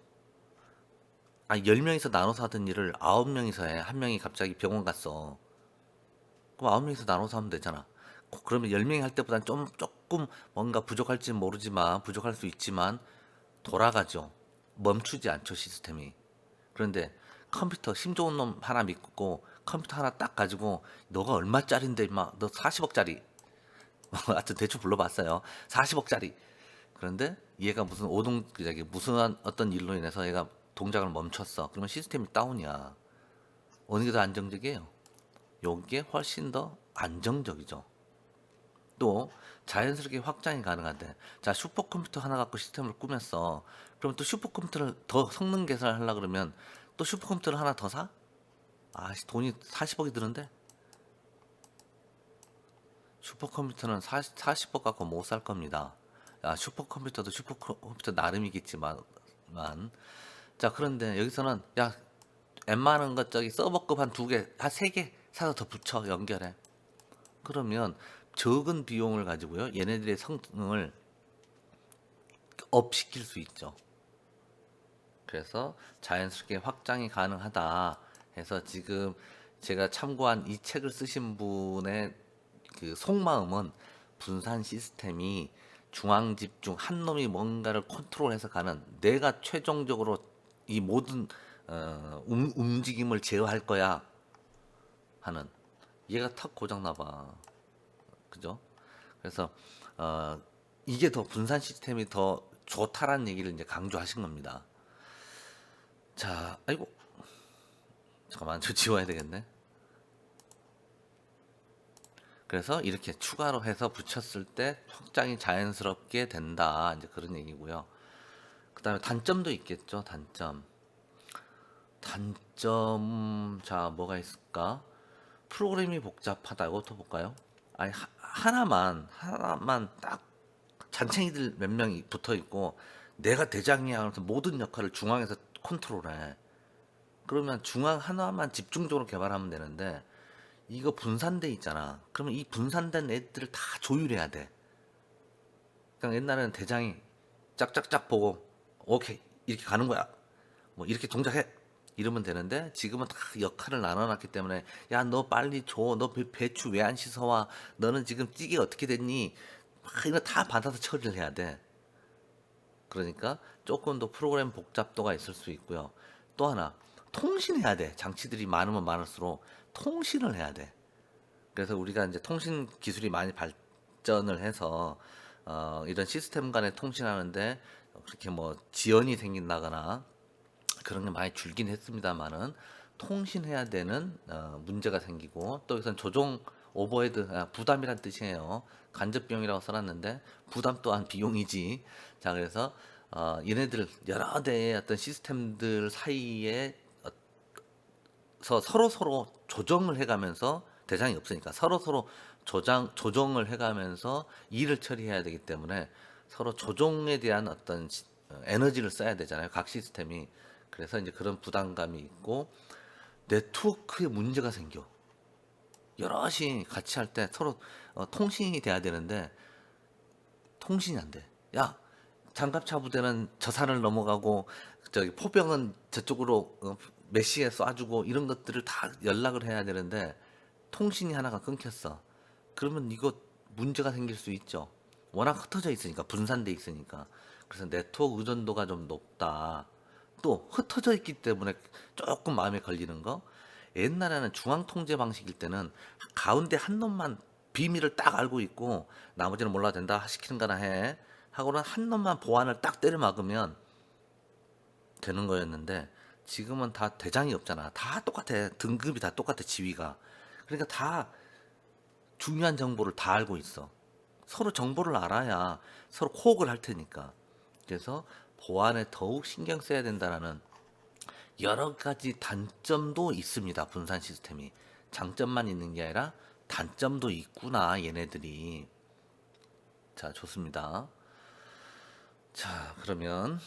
10명이서 나눠서 하던 일을 9명이서 해. 한 명이 갑자기 병원 갔어. 그럼 9명이서 나눠서 하면 되잖아. 그러면 10명이 할 때보다는 조금 뭔가 부족할지는 모르지만, 부족할 수 있지만, 돌아가죠. 멈추지 않죠, 시스템이. 그런데 컴퓨터 힘 좋은 놈 하나 믿고, 컴퓨터 하나 딱 가지고, 너가 얼마짜린데, 임마, 너 40억짜리. 하여튼 대충 불러봤어요. 40억짜리. 그런데 얘가 무슨 무슨 어떤 일로 인해서 얘가 동작을 멈췄어. 그러면 시스템이 다운이야. 어느 게 더 안정적이에요? 요게 훨씬 더 안정적이죠. 또 자연스럽게 확장이 가능한데, 자 슈퍼컴퓨터 하나 갖고 시스템을 꾸몄어. 그럼 또 슈퍼컴퓨터를 더 성능 개선을 하려 그러면 또 슈퍼컴퓨터를 하나 더 사? 돈이 40억이 드는데 슈퍼컴퓨터는 40억 갖고 못 살 겁니다. 슈퍼컴퓨터도 슈퍼컴퓨터 나름이겠지만 자 그런데 여기서는 야 웬만한 것 저기 서버급 한 2개, 한 3개 사서 더 붙여 연결해. 그러면 적은 비용을 가지고요 얘네들의 성능을 업시킬 수 있죠. 그래서 자연스럽게 확장이 가능하다 해서 지금 제가 참고한 이 책을 쓰신 분의 그 속마음은 분산 시스템이 중앙 집중 한 놈이 뭔가를 컨트롤해서 가는, 내가 최종적으로 이 모든 움직임을 제어할 거야 하는, 얘가 탁 고장나 봐. 그죠? 그래서 어, 이게 더 분산 시스템이 더 좋다라는 얘기를 이제 강조하신 겁니다. 자, 아이고 잠깐만 저 지워야 되겠네. 그래서 이렇게 추가로 해서 붙였을 때 확장이 자연스럽게 된다. 이제 그런 얘기고요. 그다음에 단점도 있겠죠. 단점 자 뭐가 있을까? 프로그램이 복잡하다. 이것도 볼까요? 아니 하나만 딱 잔챙이들 몇 명이 붙어 있고 내가 대장이야 하면서 모든 역할을 중앙에서 컨트롤해. 그러면 중앙 하나만 집중적으로 개발하면 되는데 이거 분산돼 있잖아. 그러면 이 분산된 애들을 다 조율해야 돼. 그냥 옛날에는 대장이 짝짝짝 보고 오케이 이렇게 가는 거야. 뭐 이렇게 동작해. 이러면 되는데 지금은 다 역할을 나눠놨기 때문에 야 너 빨리 줘. 너 배추 왜 안 씻어와. 너는 지금 찌개 어떻게 됐니. 막 이거 다 받아서 처리를 해야 돼. 그러니까 조금 더 프로그램 복잡도가 있을 수 있고요. 또 하나 통신해야 돼. 장치들이 많으면 많을수록 통신을 해야 돼. 그래서 우리가 이제 통신 기술이 많이 발전을 해서 이런 시스템 간에 통신하는데 그렇게 뭐 지연이 생긴다거나 그런 게 많이 줄긴 했습니다만은 통신해야 되는 문제가 생기고, 또 여기선 조종 오버헤드 부담이란 뜻이에요. 간접 비용이라고 써놨는데 부담 또한 비용이지. 자 그래서 얘네들 여러 대의 어떤 시스템들 사이에 서로 조정을 해가면서, 대장이 없으니까 서로 조정을 해가면서 일을 처리해야 되기 때문에 서로 조정에 대한 어떤 에너지를 써야 되잖아요. 각 시스템이. 그래서 이제 그런 부담감이 있고 네트워크에 문제가 생겨. 여럿이 같이 할 때 서로 통신이 돼야 되는데 통신이 안 돼. 야, 장갑차 부대는 저 산을 넘어가고 저기 포병은 저쪽으로 몇 시에 쏴주고 이런 것들을 다 연락을 해야 되는데 통신이 하나가 끊겼어. 그러면 이거 문제가 생길 수 있죠. 워낙 흩어져 있으니까, 분산돼 있으니까. 그래서 네트워크 의존도가 좀 높다. 또 흩어져 있기 때문에 조금 마음에 걸리는 거. 옛날에는 중앙 통제 방식일 때는 가운데 한 놈만 비밀을 딱 알고 있고 나머지는 몰라도 된다 시키는 거나 해 하고는 한 놈만 보안을 딱 때려 막으면 되는 거였는데 지금은 다 대장이 없잖아. 다 똑같아. 등급이 다 똑같아. 지위가. 그러니까 다 중요한 정보를 다 알고 있어. 서로 정보를 알아야 서로 코업을 할 테니까. 그래서 보안에 더욱 신경 써야 된다라는 여러 가지 단점도 있습니다. 분산 시스템이. 장점만 있는 게 아니라 단점도 있구나, 얘네들이. 자, 좋습니다. 자, 그러면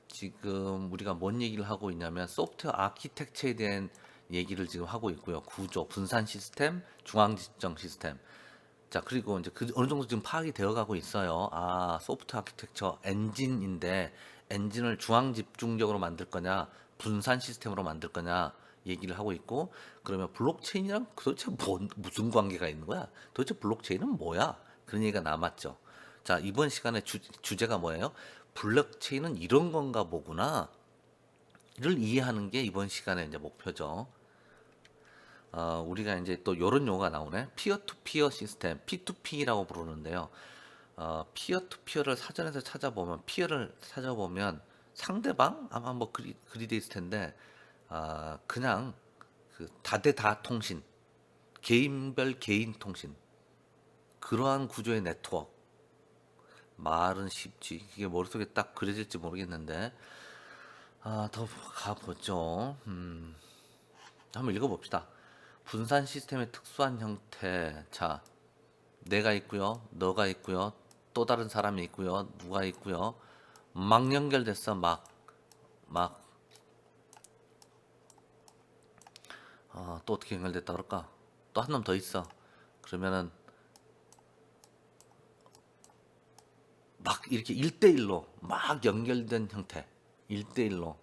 지금 우리가 뭔 얘기를 하고 있냐면 소프트웨어 아키텍처에 대한 얘기를 지금 하고 있고요. 구조, 분산 시스템, 중앙 지정 시스템. 자, 그리고 이제 어느 정도 지금 파악이 되어 가고 있어요. 소프트웨어 아키텍처 엔진인데 엔진을 중앙 집중적으로 만들 거냐, 분산 시스템으로 만들 거냐 얘기를 하고 있고, 그러면 블록체인이랑 도대체 무슨 관계가 있는 거야? 도대체 블록체인은 뭐야? 그런 얘기가 남았죠. 자, 이번 시간에 주제가 뭐예요? 블록체인은 이런 건가 보구나. 를 이해하는 게 이번 시간에 이제 목표죠. 우리가 이제 또 요런 용어가 나오네. 피어 투 피어 시스템, P2P라고 부르는데요. 피어 투 피어를 사전에서 찾아보면, 피어를 찾아보면 상대방 아마 뭐 글이 돼 있을 텐데, 그냥 그 다대다 통신, 개인별 개인 통신. 그러한 구조의 네트워크. 말은 쉽지. 이게 머릿속에 딱 그려질지 모르겠는데. 더 가보죠. 한번 읽어봅시다. 분산 시스템의 특수한 형태. 자, 내가 있고요. 너가 있고요. 또 다른 사람이 있고요. 누가 있고요. 막 연결됐어. 막. 또 어떻게 연결됐다 그럴까? 또 한 놈 더 있어. 그러면은 막 이렇게 1대1로 막 연결된 형태. 1대1로.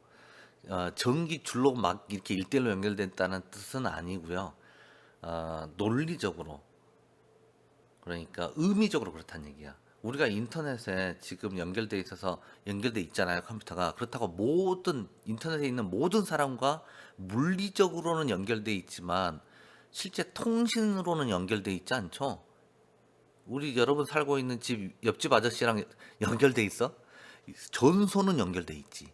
전기 줄로 막 이렇게 1대1로 연결됐다는 뜻은 아니고요. 논리적으로, 그러니까 의미적으로 그렇다는 얘기야. 우리가 인터넷에 지금 연결돼 있어서 연결돼 있잖아요, 컴퓨터가. 그렇다고 모든 인터넷에 있는 모든 사람과 물리적으로는 연결돼 있지만 실제 통신으로는 연결돼 있지 않죠. 우리 여러분 살고 있는 집 옆집 아저씨랑 연결돼 있어? 전소는 연결돼 있지.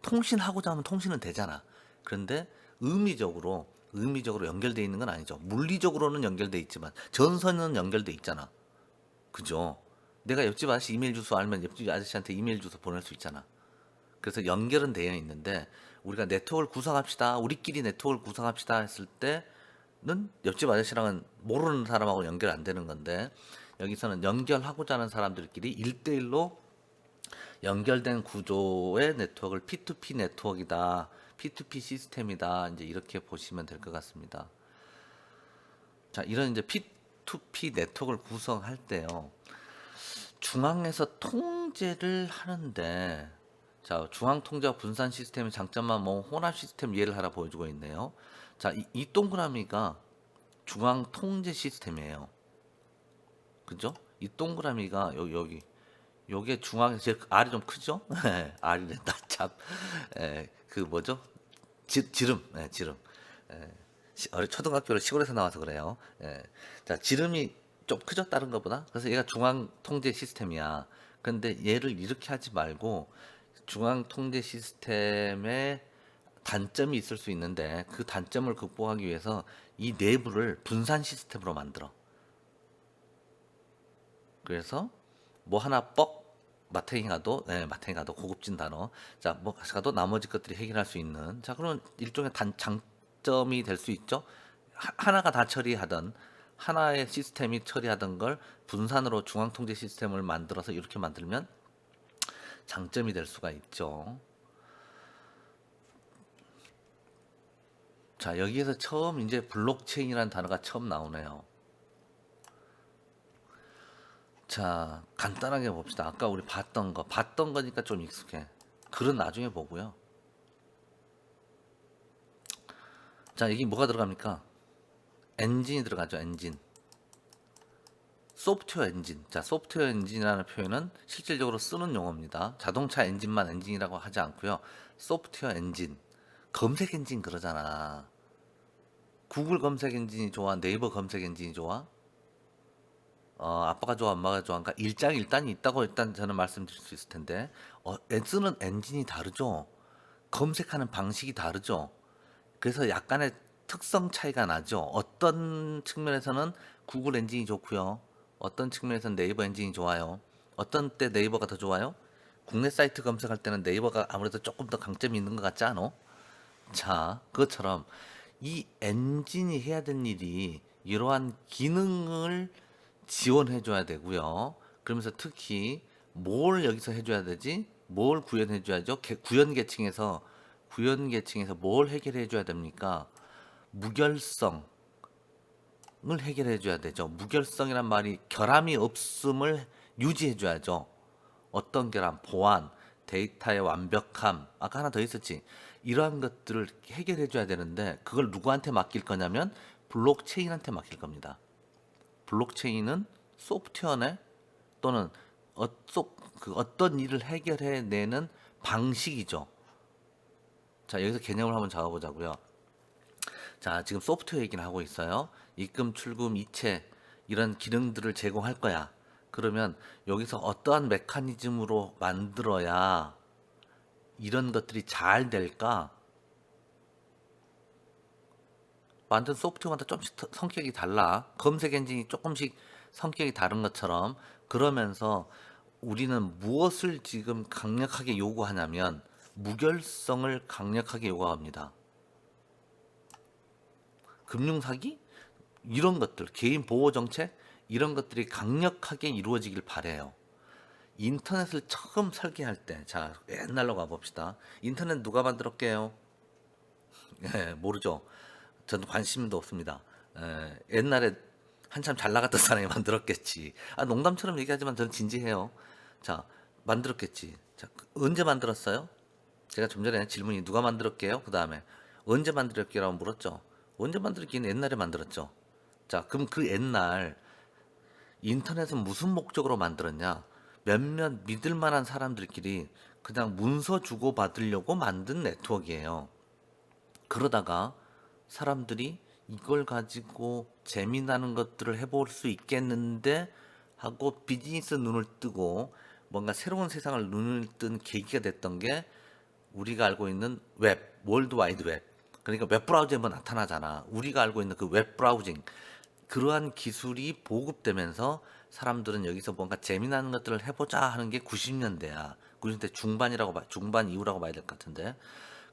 통신하고자 하면 통신은 되잖아. 그런데 의미적으로 연결돼 있는 건 아니죠. 물리적으로는 연결돼 있지만 전선은 연결돼 있잖아. 그죠? 내가 옆집 아저씨 이메일 주소 알면 옆집 아저씨한테 이메일 주소 보낼 수 있잖아. 그래서 연결은 되어 있는데 우리가 네트워크를 구성합시다. 우리끼리 네트워크를 구성합시다 했을 때는 옆집 아저씨랑은 모르는 사람하고 연결 안 되는 건데 여기서는 연결하고자 하는 사람들끼리 1대1로 연결된 구조의 네트워크를 P2P 네트워크이다. P2P 시스템이다. 이제 이렇게 보시면 될 것 같습니다. 자, 이런 이제 P2P 네트워크를 구성할 때요. 중앙에서 통제를 하는데, 자, 중앙 통제와 분산 시스템의 장점만 뭐 혼합 시스템 예를 하나 보여주고 있네요. 자, 이 동그라미가 중앙 통제 시스템이에요. 그죠? 이 동그라미가 여기 요게 중앙에 제 알이 좀 크죠? 알이랬다 참. 그 뭐죠? 지름, 지름. 초등학교를 시골에서 나와서 그래요. 자, 지름이 좀 크죠? 다른 것보다. 그래서 얘가 중앙 통제 시스템이야. 근데 얘를 이렇게 하지 말고 중앙 통제 시스템의 단점이 있을 수 있는데 그 단점을 극복하기 위해서 이 내부를 분산 시스템으로 만들어. 그래서 뭐 하나 마탱이 가도, 마탱이 가도 고급진 단어. 자, 뭐 가도 나머지 것들이 해결할 수 있는. 자, 그러면 일종의 장점이 될 수 있죠. 하나가 다 처리하던 하나의 시스템이 처리하던 걸 분산으로 중앙 통제 시스템을 만들어서 이렇게 만들면 장점이 될 수가 있죠. 자, 여기에서 처음 이제 블록체인이라는 단어가 처음 나오네요. 자, 간단하게 봅시다. 아까 우리 봤던 거니까 좀 익숙해. 글은 나중에 보고요. 자, 여기 뭐가 들어갑니까? 엔진이 들어가죠, 엔진. 소프트웨어 엔진. 자, 소프트웨어 엔진이라는 표현은 실질적으로 쓰는 용어입니다. 자동차 엔진만 엔진이라고 하지 않고요. 소프트웨어 엔진. 검색 엔진 그러잖아. 구글 검색 엔진이 좋아? 네이버 검색 엔진이 좋아? 아빠가 좋아, 엄마가 좋아? 그러니까 일장일단이 있다고 일단 저는 말씀드릴 수 있을 텐데, 쓰는 엔진이 다르죠? 검색하는 방식이 다르죠? 그래서 약간의 특성 차이가 나죠. 어떤 측면에서는 구글 엔진이 좋고요. 어떤 측면에서는 네이버 엔진이 좋아요. 어떤 때 네이버가 더 좋아요? 국내 사이트 검색할 때는 네이버가 아무래도 조금 더 강점이 있는 것 같지 않아? 자, 그것처럼 이 엔진이 해야 될 일이 이러한 기능을 지원해 줘야 되고요. 그러면서 특히 뭘 여기서 해줘야 되지? 뭘 구현해 줘야죠? 구현 계층에서 뭘 해결해 줘야 됩니까? 무결성을 해결해 줘야 되죠. 무결성이란 말이 결함이 없음을 유지해 줘야죠. 어떤 결함, 보안, 데이터의 완벽함, 아까 하나 더 있었지. 이러한 것들을 해결해 줘야 되는데 그걸 누구한테 맡길 거냐면 블록체인한테 맡길 겁니다. 블록체인은 소프트웨어네 또는 어떤 일을 해결해내는 방식이죠. 자, 여기서 개념을 한번 잡아보자고요. 자, 지금 소프트웨어 얘기를 하고 있어요. 입금, 출금, 이체 이런 기능들을 제공할 거야. 그러면 여기서 어떠한 메커니즘으로 만들어야 이런 것들이 잘 될까? 만든 소프트웨어마다 조금씩 성격이 달라. 검색 엔진이 조금씩 성격이 다른 것처럼 그러면서 우리는 무엇을 지금 강력하게 요구하냐면 무결성을 강력하게 요구합니다. 금융사기? 이런 것들, 개인 보호 정책 이런 것들이 강력하게 이루어지길 바래요. 인터넷을 처음 설계할 때, 자 옛날로 가봅시다. 인터넷 누가 만들었게요? 예, 모르죠. 저는 관심도 없습니다. 옛날에 한참 잘 나갔던 사람이 만들었겠지. 아, 농담처럼 얘기하지만 저는 진지해요. 자, 만들었겠지. 자, 언제 만들었어요? 제가 좀 전에 질문이 누가 만들었게요? 그 다음에 언제 만들었게라고 물었죠. 언제 만들었기는 옛날에 만들었죠. 자, 그럼 그 옛날 인터넷은 무슨 목적으로 만들었냐? 몇몇 믿을 만한 사람들끼리 그냥 문서 주고받으려고 만든 네트워크예요. 그러다가 사람들이 이걸 가지고 재미나는 것들을 해볼 수 있겠는데 하고 비즈니스 눈을 뜨고 뭔가 새로운 세상을 눈을 뜬 계기가 됐던 게 우리가 알고 있는 웹, 월드 와이드 웹. 그러니까 웹 브라우저에 뭐 나타나잖아. 우리가 알고 있는 그 웹 브라우징. 그러한 기술이 보급되면서 사람들은 여기서 뭔가 재미나는 것들을 해보자 하는 게 90년대야. 90년대 중반 이후라고 봐야 될 것 같은데.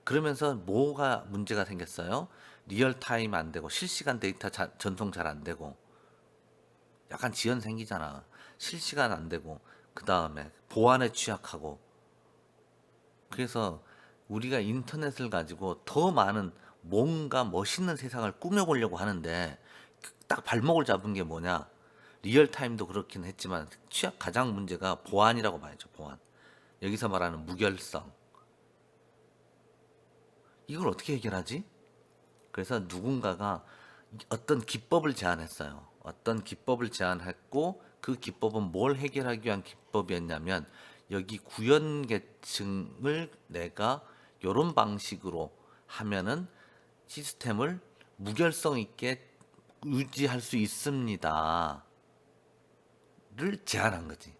그러면서 뭐가 문제가 생겼어요? 리얼타임 안 되고 실시간 데이터 전송 잘 안 되고 약간 지연 생기잖아. 실시간 안 되고 그 다음에 보안에 취약하고 그래서 우리가 인터넷을 가지고 더 많은 뭔가 멋있는 세상을 꾸며보려고 하는데 딱 발목을 잡은 게 뭐냐? 리얼타임도 그렇긴 했지만 가장 문제가 보안이라고 봐야죠. 보안. 여기서 말하는 무결성. 이걸 어떻게 해결하지? 그래서 누군가가 어떤 기법을 제안했어요. 어떤 기법을 제안했고 그 기법은 뭘 해결하기 위한 기법이었냐면 여기 구현계층을 내가 이런 방식으로 하면은 시스템을 무결성 있게 유지할 수 있습니다를 제안한 거지.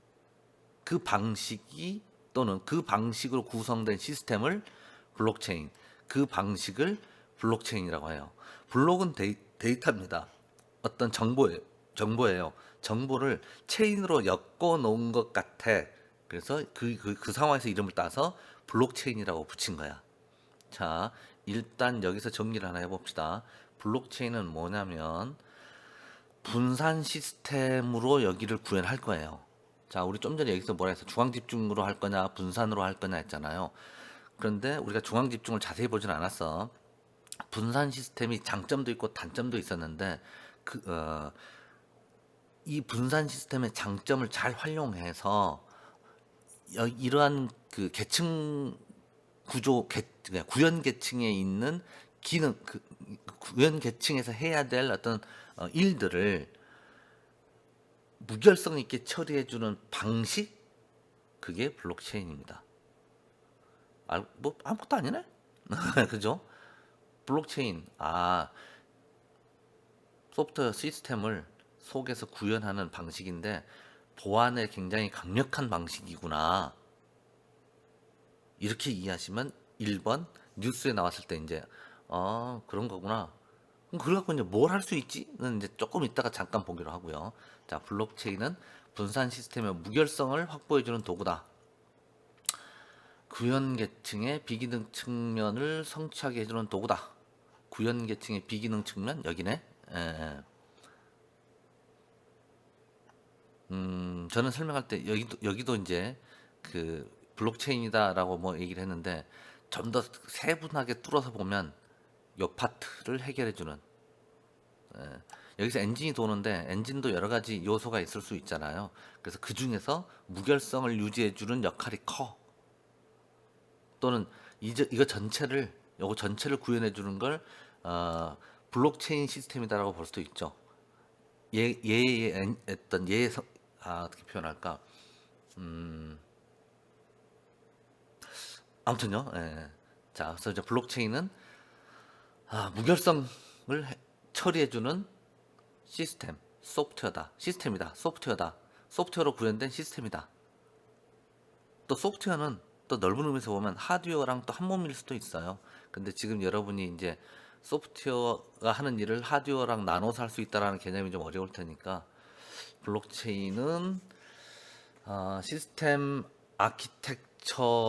그 방식이 또는 그 방식으로 구성된 시스템을 블록체인, 그 방식을 블록체인이라고 해요. 블록은 데이터입니다. 어떤 정보예요. 정보를 체인으로 엮어 놓은 것 같아. 그래서 그 상황에서 이름을 따서 블록체인이라고 붙인 거야. 자, 일단 여기서 정리를 하나 해봅시다. 블록체인은 뭐냐면 분산 시스템으로 여기를 구현할 거예요. 자, 우리 좀 전에 여기서 뭐라 했어? 중앙 집중으로 할 거냐, 분산으로 할 거냐 했잖아요. 그런데 우리가 중앙 집중을 자세히 보진 않았어. 분산 시스템이 장점도 있고 단점도 있었는데 그, 이 분산 시스템의 장점을 잘 활용해서 이러한 그 계층 그러니까 구현 계층에 있는 기능, 구현 계층에서 해야 될 어떤 일들을 무결성 있게 처리해주는 방식, 그게 블록체인입니다. 뭐 아무것도 아니네? 그죠? 블록체인, 소프트웨어 시스템을 속에서 구현하는 방식인데 보안에 굉장히 강력한 방식이구나. 이렇게 이해하시면 1번 뉴스에 나왔을 때 이제 그런 거구나. 그럼 그래 갖고 이제 뭘 할 수 있지?는 이제 조금 이따가 잠깐 보기로 하고요. 자, 블록체인은 분산 시스템의 무결성을 확보해 주는 도구다. 구현 계층의 비기능 측면을 성취하게 해주는 도구다. 구현 계층의 비기능 측면 여기네. 예. 저는 설명할 때 여기도 이제 그 블록체인이다라고 뭐 얘기를 했는데 좀 더 세분하게 뚫어서 보면 요 파트를 해결해 주는 여기서 엔진이 도는데 엔진도 여러 가지 요소가 있을 수 있잖아요. 그래서 그 중에서 무결성을 유지해 주는 역할이 커. 또는 이거 전체를 요거 전체를 구현해 주는 걸 블록체인 시스템이다라고 볼 수도 있죠. 얘의 어떤 어떻게 표현할까? 아무튼요. 예. 자, 그래서 이제 블록체인은 무결성을 처리해주는 시스템, 소프트웨어다. 시스템이다. 소프트웨어다. 소프트웨어로 구현된 시스템이다. 또 소프트웨어는 또 넓은 의미에서 보면 하드웨어랑 또 한 몸일 수도 있어요. 근데 지금 여러분이 이제 소프트웨어가 하는 일을 하드웨어랑 나눠서 할 수 있다라는 개념이 좀 어려울 테니까 블록체인은 시스템 아키텍처를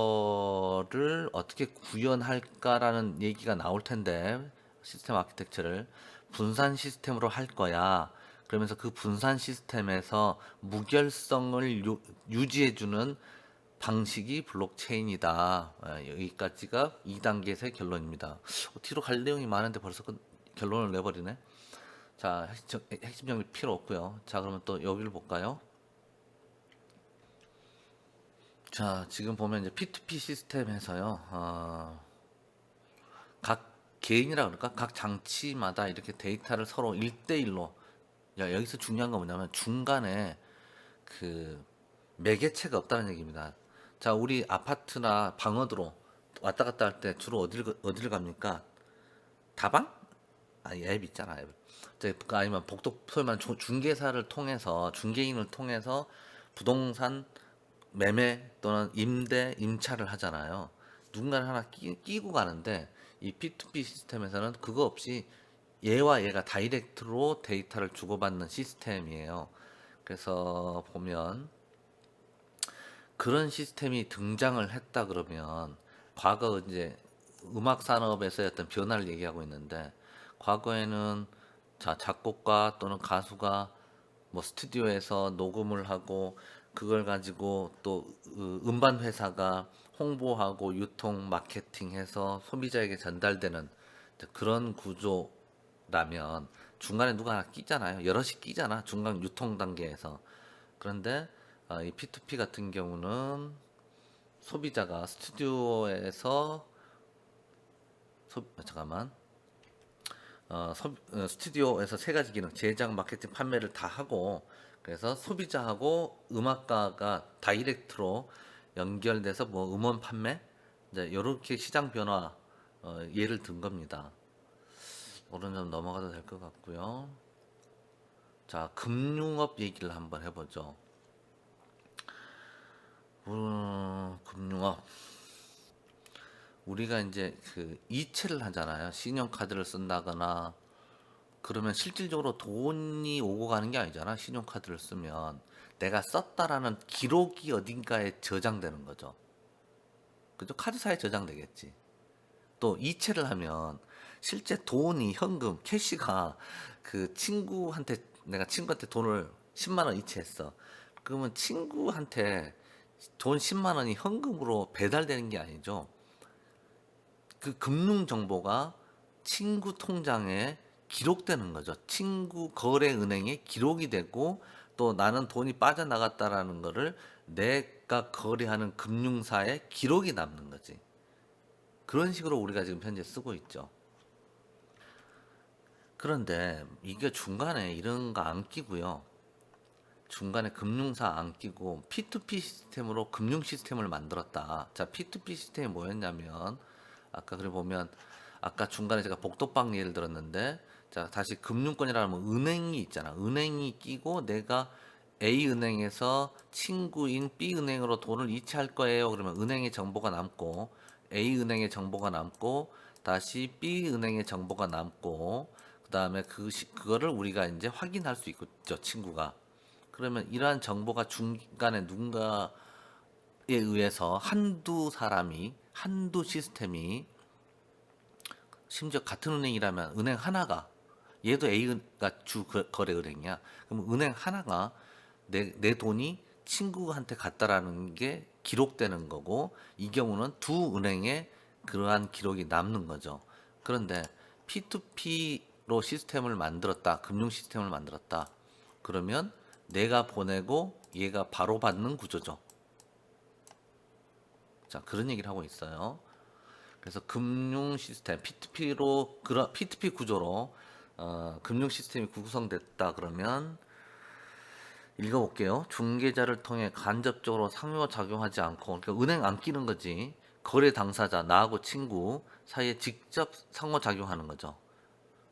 어떻게 구현할까라는 얘기가 나올 텐데, 시스템 아키텍처를 분산 시스템으로 할 거야. 그러면서 그 분산 시스템에서 무결성을 유지해주는 방식이 블록체인이다. 여기까지가 2단계에서의 결론입니다. 뒤로 갈 내용이 많은데 벌써 결론을 내버리네. 자, 핵심 정리 필요 없고요. 자, 그러면 또 여기를 볼까요? 자, 지금 보면 이제 P2P 시스템에서요, 각 개인이라 그럴까? 각 장치마다 이렇게 데이터를 서로 1대1로, 여기서 중요한 건 뭐냐면 중간에 그 매개체가 없다는 얘기입니다. 자, 우리 아파트나 방어드로 왔다 갔다 할 때 주로 어디를 갑니까? 다방? 앱 있잖아, 앱. 아니면 소위 말하는 중개사를 통해서, 중개인을 통해서 부동산 매매 또는 임대, 임차를 하잖아요. 누군가를 하나 끼고 가는데 이 P2P 시스템에서는 그거 없이 얘와 얘가 다이렉트로 데이터를 주고받는 시스템이에요. 그래서 보면 그런 시스템이 등장을 했다 그러면 과거 이제 음악 산업에서의 어떤 변화를 얘기하고 있는데, 과거에는 작곡가 또는 가수가 뭐 스튜디오에서 녹음을 하고 그걸 가지고 또 음반 회사가 홍보하고 유통 마케팅해서 소비자에게 전달되는 그런 구조라면 중간에 누가 하나 끼잖아요. 여럿이 끼잖아. 중간 유통 단계에서. 그런데 이 P2P 같은 경우는 소비자가 스튜디오에서 잠깐만, 스튜디오에서 세 가지 기능, 제작, 마케팅, 판매를 다 하고, 그래서 소비자하고 음악가가 다이렉트로 연결돼서 뭐 음원 판매, 이제 이렇게 시장 변화 예를 든 겁니다. 오른쪽 넘어가도 될 것 같고요. 자, 금융업 얘기를 한번 해보죠. 금융업. 우리가 이제 그 이체를 하잖아요. 신용카드를 쓴다거나 그러면 실질적으로 돈이 오고 가는 게 아니잖아. 신용카드를 쓰면 내가 썼다라는 기록이 어딘가에 저장되는 거죠. 그죠? 카드사에 저장되겠지. 또 이체를 하면 실제 돈이, 현금 캐시가 그 친구한테, 내가 친구한테 돈을 10만 원 이체했어. 그러면 친구한테 돈 10만 원이 현금으로 배달되는 게 아니죠. 그 금융 정보가 친구 통장에 기록되는 거죠. 친구 거래 은행에 기록이 되고, 또 나는 돈이 빠져나갔다라는 거를 내가 거래하는 금융사에 기록이 남는 거지. 그런 식으로 우리가 지금 현재 쓰고 있죠. 그런데 이게 중간에 이런 거 안 끼고요. 중간에 금융사 안 끼고 P2P 시스템으로 금융 시스템을 만들었다. 자, P2P 시스템이 뭐였냐면, 아까 그래 보면 아까 중간에 제가 복도방 예를 들었는데, 자, 다시 금융권이라면 은행이 있잖아. 은행이 끼고 내가 A 은행에서 친구인 B 은행으로 돈을 이체할 거예요. 그러면 은행의 정보가 남고, A 은행의 정보가 남고, 다시 B 은행의 정보가 남고, 그다음에 그거를 우리가 이제 확인할 수 있죠, 친구가. 그러면 이러한 정보가 중간에 누군가에 의해서 한두 사람이, 한두 시스템이, 심지어 같은 은행이라면 은행 하나가, 얘도 A가 주 거래 은행이야. 그럼 은행 하나가 내 돈이 친구한테 갔다라는 게 기록되는 거고, 이 경우는 두 은행에 그러한 기록이 남는 거죠. 그런데 P2P로 시스템을 만들었다, 금융 시스템을 만들었다. 그러면 내가 보내고 얘가 바로 받는 구조죠. 자, 그런 얘기를 하고 있어요. 그래서 금융 시스템 P2P 구조로 금융 시스템이 구성됐다 그러면 읽어볼게요. 중개자를 통해 간접적으로 상호작용하지 않고, 그러니까 은행 안 끼는 거지. 거래 당사자, 나하고 친구 사이에 직접 상호작용하는 거죠.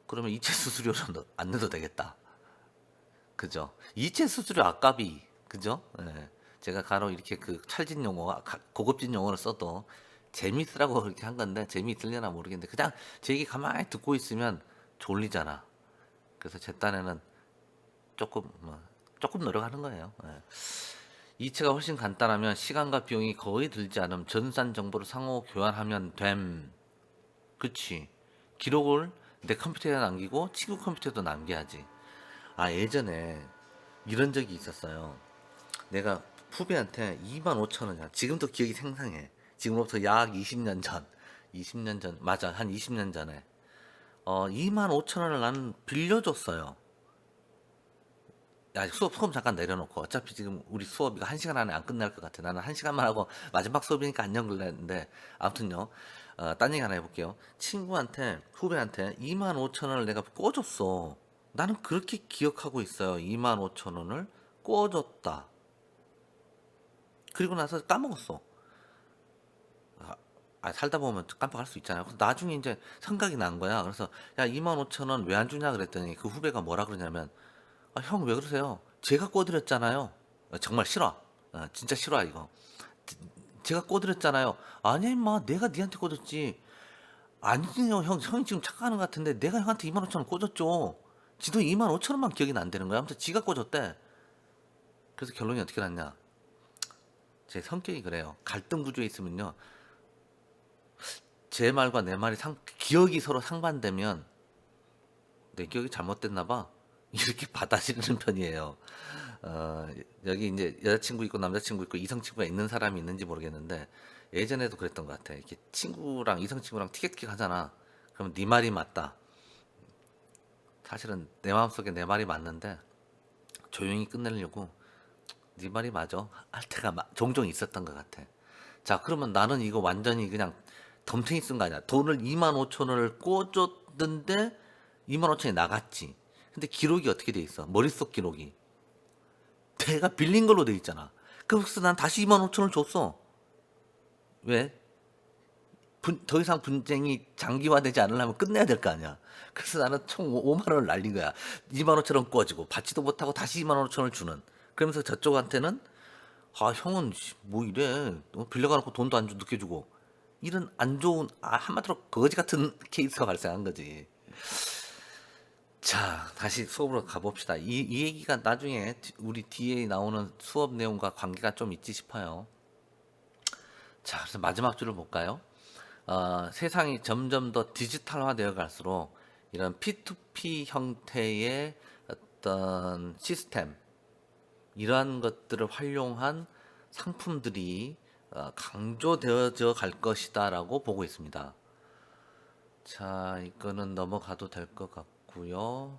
그러면 이체 수수료를 안 내도 되겠다. 그죠? 이체 수수료 아깝이, 그죠? 예. 제가 간혹 이렇게 그 찰진 용어, 고급진 용어를 써도 재미있으라고 그렇게 한 건데, 재미있으려나 모르겠는데, 그냥 제 얘기 가만히 듣고 있으면 졸리잖아. 그래서 제 딴에는 조금 조금 노력하는 거예요. 예. 이체가 훨씬 간단하면 시간과 비용이 거의 들지 않음. 전산 정보를 상호 교환하면 됨. 그치. 기록을 내 컴퓨터에 남기고 친구 컴퓨터에도 남겨야지. 아, 예전에 이런 적이 있었어요. 내가 후배한테 25,000원이야. 지금도 기억이 생생해. 지금부터 약 20년 전. 20년 전. 맞아. 한 20년 전에. 25,000원을 나는 빌려줬어요. 야, 수업 잠깐 내려놓고. 어차피 지금 우리 수업이 1시간 안에 안 끝날 것 같아. 나는 1시간만 하고 마지막 수업이니까 안 연결했는데. 아무튼요. 딴 얘기 하나 해볼게요. 친구한테, 후배한테 25,000원을 내가 꿔줬어. 나는 그렇게 기억하고 있어요. 25,000원을 꿔줬다. 그리고 나서 까먹었어. 살다 보면 깜빡할 수 있잖아요. 그래서 나중에 이제 생각이 난 거야. 그래서 야, 25,000원 왜 안 주냐 그랬더니 그 후배가 뭐라 그러냐면 형 왜 그러세요? 제가 꿔드렸잖아요. 정말 싫어. 진짜 싫어 이거. 제가 꿔드렸잖아요. 아니야 임마 내가 니한테 꿔줬지. 아니요 형 형이 지금 착각하는 것 같은데 내가 형한테 25,000원 꿔줬죠. 지도 25,000원만 기억이 안 되는 거야. 아무튼 지가 꿔줬대. 그래서 결론이 어떻게 났냐. 제 성격이 그래요. 갈등 구조에 있으면요. 제 말과 내 말이 기억이 서로 상반되면 내 기억이 잘못됐나 봐. 이렇게 받아들이는 편이에요. 여기 이제 여자친구 있고 남자친구 있고 이성친구가 있는 사람이 있는지 모르겠는데 예전에도 그랬던 것 같아. 이렇게 친구랑 이성친구랑 티격태격 하잖아. 그러면 네 말이 맞다. 사실은 내 마음속에 내 말이 맞는데 조용히 끝내려고 네 말이 맞아 할 때가 종종 있었던 것 같아. 자, 그러면 나는 이거 완전히 그냥 덤탱이 쓴 거 아니야. 돈을 25,000원을 꿔줬는데 25,000원이 나갔지. 근데 기록이 어떻게 돼 있어? 머릿속 기록이. 내가 빌린 걸로 돼 있잖아. 그래서 난 다시 25,000원을 줬어. 왜? 더 이상 분쟁이 장기화되지 않으려면 끝내야 될 거 아니야. 그래서 나는 총 5만 원을 날린 거야. 25,000원 꿔지고 받지도 못하고 다시 25,000원을 주는. 그러면서 저쪽한테는 형은 뭐 이래. 빌려가놓고 돈도 안 늦게 주고. 이런 안 좋은 한마디로 거지 같은 케이스가 발생한 거지. 자, 다시 수업으로 가봅시다. 이 얘기가 나중에 우리 뒤에 나오는 수업 내용과 관계가 좀 있지 싶어요. 자, 그래서 마지막 줄을 볼까요? 세상이 점점 더 디지털화되어 갈수록 이런 P2P 형태의 어떤 시스템, 이러한 것들을 활용한 상품들이 강조되어져 갈 것이다라고 보고 있습니다. 자, 이거는 넘어가도 될 것 같고요.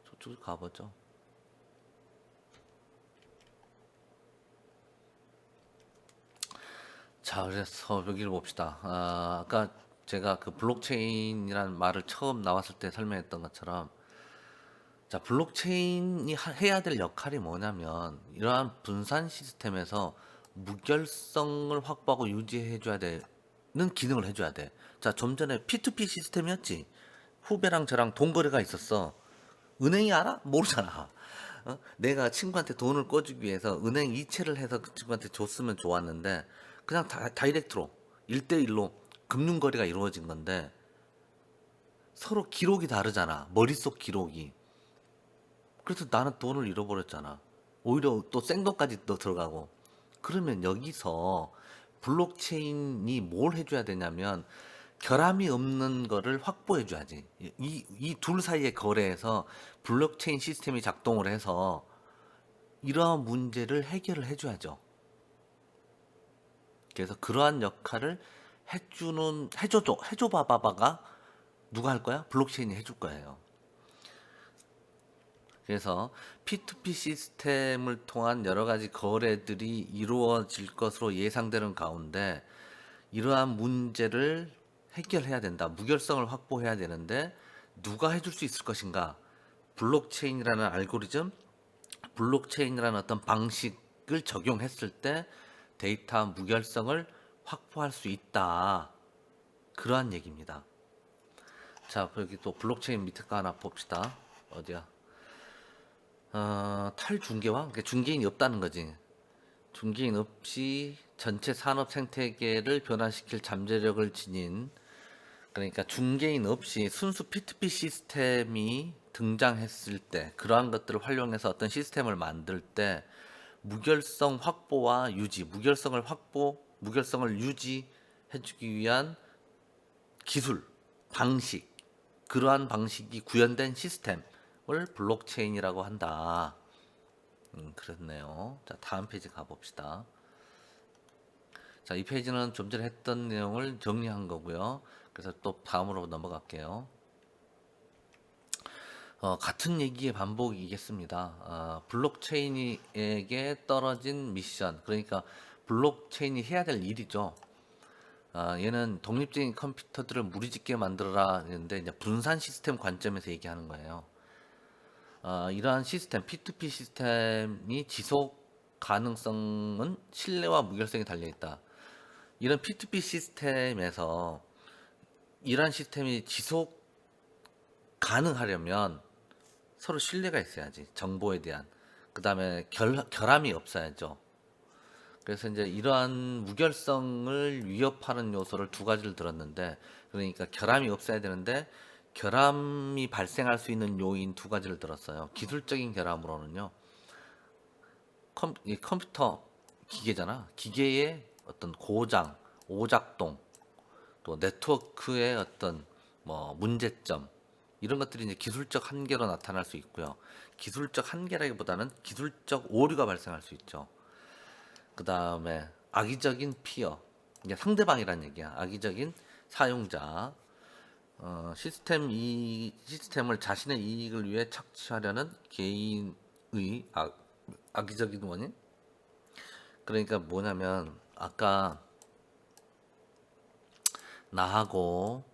저쪽 가보죠. 자, 그래서 여기를 봅시다. 아까 제가 그 블록체인이라는 말을 처음 나왔을 때 설명했던 것처럼, 자, 블록체인이 해야 될 역할이 뭐냐면 이러한 분산 시스템에서 무결성을 확보하고 유지해줘야 되는 기능을 해줘야 돼. 자, 좀 전에 P2P 시스템이었지. 후배랑 저랑 돈 거래가 있었어. 은행이 알아? 모르잖아. 내가 친구한테 돈을 꿔주기 위해서 은행 이체를 해서 그 친구한테 줬으면 좋았는데 그냥 다이렉트로 1대1로 금융거래가 이루어진 건데 서로 기록이 다르잖아. 머릿속 기록이. 그래서 나는 돈을 잃어버렸잖아. 오히려 또 센 것까지 또 들어가고. 그러면 여기서 블록체인이 뭘 해줘야 되냐면 결함이 없는 거를 확보해 줘야지. 이 둘 사이의 거래에서 블록체인 시스템이 작동을 해서 이러한 문제를 해결을 해줘야죠. 그래서 그러한 역할을 해줘봐봐가 누가 할 거야? 블록체인이 해줄 거예요. 그래서 P2P 시스템을 통한 여러 가지 거래들이 이루어질 것으로 예상되는 가운데 이러한 문제를 해결해야 된다. 무결성을 확보해야 되는데 누가 해줄 수 있을 것인가? 블록체인이라는 알고리즘, 블록체인이라는 어떤 방식을 적용했을 때 데이터 무결성을 확보할 수 있다. 그러한 얘기입니다. 자, 여기 또 블록체인 밑에 거 하나 봅시다. 어디야? 탈중개화? 그러니까 중개인이 없다는 거지. 중개인 없이 전체 산업 생태계를 변화시킬 잠재력을 지닌, 그러니까 중개인 없이 순수 P2P 시스템이 등장했을 때 그러한 것들을 활용해서 어떤 시스템을 만들 때 무결성 확보와 유지, 무결성을 유지해주기 위한 기술, 방식, 그러한 방식이 구현된 시스템을 블록체인이라고 한다. 그렇네요. 자, 다음 페이지 가봅시다. 자, 이 페이지는 좀 전에 했던 내용을 정리한 거고요. 그래서 또 다음으로 넘어갈게요. 같은 얘기의 반복이겠습니다. 블록체인에게 떨어진 미션, 그러니까 블록체인이 해야 될 일이죠. 얘는 독립적인 컴퓨터들을 무리짓게 만들어라 했는데 이제 분산 시스템 관점에서 얘기하는 거예요. 이러한 시스템, P2P 시스템이 지속 가능성은 신뢰와 무결성에 달려 있다. 이런 P2P 시스템에서 이러한 시스템이 지속 가능하려면 서로 신뢰가 있어야지. 정보에 대한. 그 다음에 결함이 없어야죠. 그래서 이제 이러한 무결성을 위협하는 요소를 두 가지를 들었는데, 그러니까 결함이 없어야 되는데 결함이 발생할 수 있는 요인 두 가지를 들었어요. 기술적인 결함으로는요. 이 컴퓨터 기계잖아. 기계의 어떤 고장, 오작동, 또 네트워크의 어떤 뭐 문제점, 이런 것들이 이제 기술적 한계로 나타날 수 있고요. 기술적 한계라기보다는 기술적 오류가 발생할 수 있죠. 그 다음에 악의적인 피어, 이게 상대방이란 얘기야. 악의적인 사용자, 시스템을 자신의 이익을 위해 착취하려는 개인의 악의적인 원인. 그러니까 뭐냐면 아까 나하고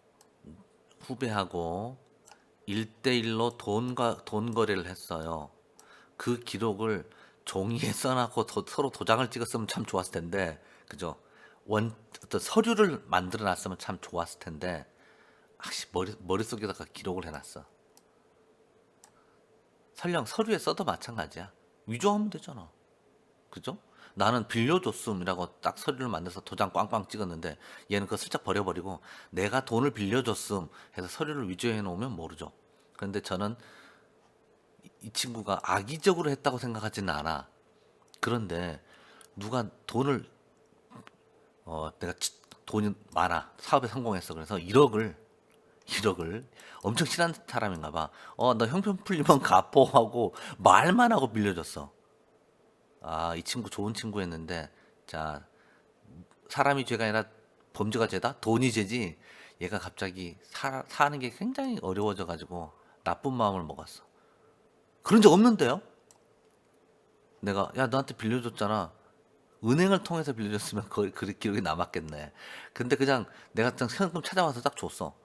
후배하고 1대1로 돈 거래를 했어요. 그 기록을 종이에 써놓고 서로 도장을 찍었으면 참 좋았을 텐데, 그죠? 어떤 서류를 만들어 놨으면 참 좋았을 텐데, 머릿속에다가 기록을 해놨어. 설령 서류에 써도 마찬가지야. 위조하면 되잖아. 그죠? 나는 빌려줬음이라고 딱 서류를 만들어서 도장 꽝꽝 찍었는데, 얘는 그거 슬쩍 버려버리고 내가 돈을 빌려줬음 해서 서류를 위조해 놓으면 모르죠. 그런데 저는 이 친구가 악의적으로 했다고 생각하지는 않아. 그런데 누가 내가 돈이 많아, 사업에 성공했어, 그래서 1억을 엄청 친한 사람인가 봐. 너 형편 풀리면 갚어 하고 말만 하고 빌려줬어. 이 친구 좋은 친구였는데, 자, 사람이 죄가 아니라 범죄가 죄다? 돈이 죄지. 얘가 갑자기 사는 게 굉장히 어려워져 가지고 나쁜 마음을 먹었어. 그런 적 없는데요? 내가 야 너한테 빌려줬잖아. 은행을 통해서 빌려줬으면 거의 그 기록이 남았겠네. 근데 그냥 내가 그냥 현금 찾아와서 딱 줬어.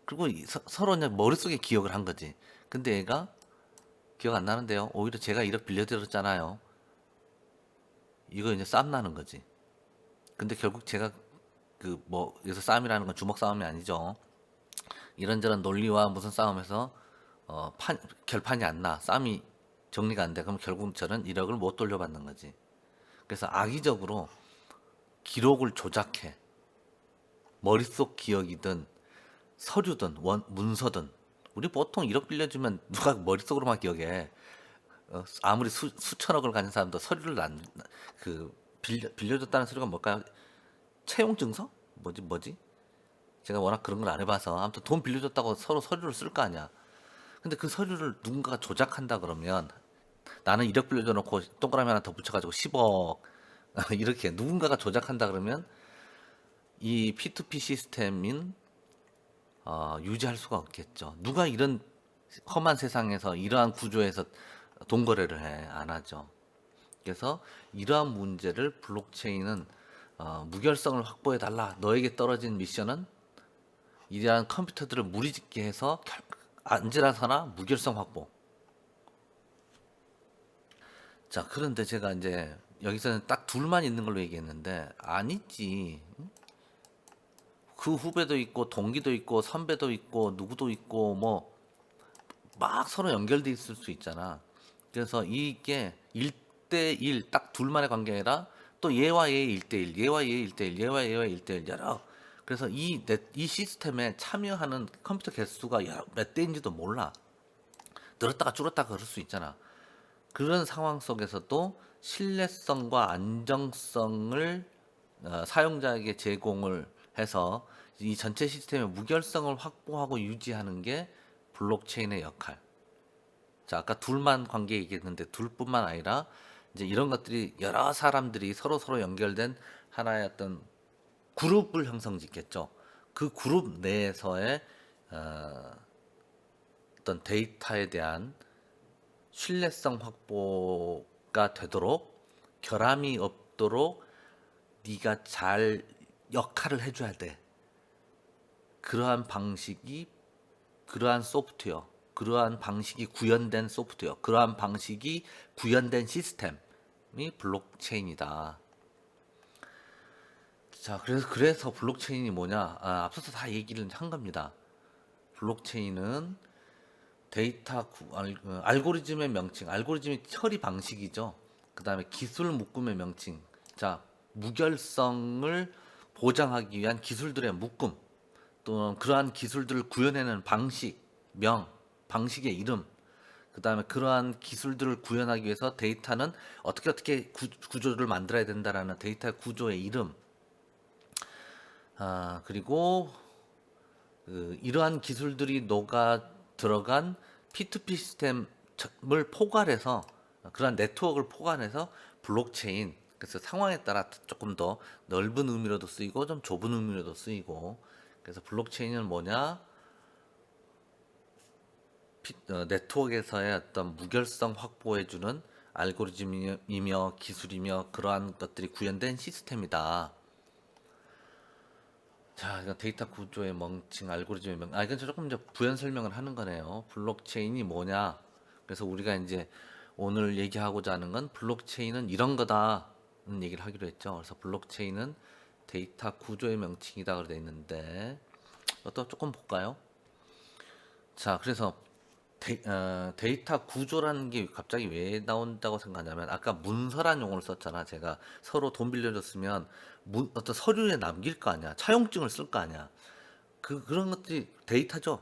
그리고 서로 그냥 머릿속에 기억을 한 거지. 근데 얘가 기억 안 나는데요. 오히려 제가 1억 빌려드렸잖아요. 이거 이제 싸움 나는 거지. 근데 결국 제가 여기서 싸움이라는 건 주먹 싸움이 아니죠. 이런저런 논리와 무슨 싸움에서 결판이 안 나. 싸움이 정리가 안 돼. 그럼 결국 저는 1억을 못 돌려받는 거지. 그래서 악의적으로 기록을 조작해. 머릿속 기억이든 서류든 문서든. 우리 보통 1억 빌려주면 누가 머릿속으로만 기억해. 아무리 수천억을 가진 사람도 서류를 빌려줬다는 서류가 뭘까요? 채용증서? 뭐지? 제가 워낙 그런 걸 안 해봐서 아무튼 돈 빌려줬다고 서로 서류를 쓸 거 아니야. 근데 그 서류를 누군가가 조작한다 그러면, 나는 1억 빌려줘 놓고 동그라미 하나 더 붙여가지고 10억 이렇게 누군가가 조작한다 그러면 이 P2P 시스템인 유지할 수가 없겠죠. 누가 이런 험한 세상에서 이러한 구조에서 돈 거래를 해? 안 하죠. 그래서 이러한 문제를 블록체인은 무결성을 확보해 달라. 너에게 떨어진 미션은 이러한 컴퓨터들을 무리짓게 해서 언제나서나 무결성 확보. 자, 그런데 제가 이제 여기서는 딱 둘만 있는 걸로 얘기했는데 아니지. 그 후배도 있고 동기도 있고 선배도 있고 누구도 있고 뭐 막 서로 연결돼 있을 수 있잖아. 그래서 이게 1대1 딱 둘만의 관계가 아니라 또 얘와 얘의 1대1, 얘와 얘의 1대1, 얘와 얘의 1대1 여러. 그래서 이 시스템에 참여하는 컴퓨터 개수가 몇 대인지도 몰라. 늘었다가 줄었다가 그럴 수 있잖아. 그런 상황 속에서도 신뢰성과 안정성을 사용자에게 제공을 해서 이 전체 시스템의 무결성을 확보하고 유지하는 게 블록체인의 역할. 자, 아까 둘만 관계 얘기했는데 둘뿐만 아니라 이제 이런 것들이 여러 사람들이 서로 연결된 하나의 어떤 그룹을 형성짓겠죠. 그 그룹 내에서의 어, 어떤 데이터에 대한 신뢰성 확보가 되도록 결함이 없도록 네가 잘 역할을 해줘야 돼. 그러한 방식이 그러한 소프트웨어, 그러한 방식이 구현된 소프트웨어, 그러한 방식이 구현된 시스템이 블록체인이다. 자, 그래서 블록체인이 뭐냐? 앞서서 다 얘기를 한 겁니다. 블록체인은 알고리즘의 명칭, 알고리즘의 처리 방식이죠. 그 다음에 기술 묶음의 명칭. 자, 무결성을 보장하기 위한 기술들의 묶음, 또는 그러한 기술들을 구현해내는 방식, 방식의 이름, 그 다음에 그러한 기술들을 구현하기 위해서 데이터는 어떻게 구조를 만들어야 된다라는 데이터 구조의 이름, 그리고 이러한 기술들이 녹아 들어간 P2P 시스템을 포괄해서 그러한 네트워크를 포괄해서 블록체인, 그래서 상황에 따라 조금 더 넓은 의미로도 쓰이고 좀 좁은 의미로도 쓰이고, 그래서 블록체인은 뭐냐? 네트워크에서의 어떤 무결성 확보해주는 알고리즘이며 기술이며 그러한 것들이 구현된 시스템이다. 자, 이건 데이터 구조의 명칭, 알고리즘의 이건 조금 이제 부연 설명을 하는 거네요. 블록체인이 뭐냐? 그래서 우리가 이제 오늘 얘기하고자 하는 건 블록체인은 이런 거다는 얘기를 하기로 했죠. 그래서 블록체인은 데이터 구조의 명칭이다 그렇게 돼 있는데, 또 조금 볼까요? 자, 그래서 데이터 구조라는 게 갑자기 왜 나온다고 생각하냐면, 아까 문서란 용어를 썼잖아. 제가 서로 돈 빌려줬으면 어떤 서류에 남길 거 아니야. 차용증을 쓸 거 아니야. 그런 것들이 데이터죠.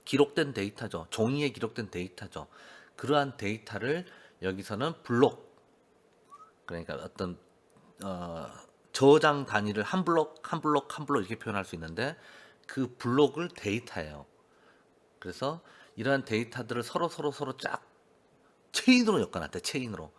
기록된 데이터죠. 종이에 기록된 데이터죠. 그러한 데이터를 여기서는 블록, 그러니까 어떤 어, 저장 단위를 한 블록 한 블록 한 블록 이렇게 표현할 수 있는데, 그 블록을 데이터예요. 그래서 이러한 데이터들을 서로 쫙 체인으로 엮어놨대. 체인으로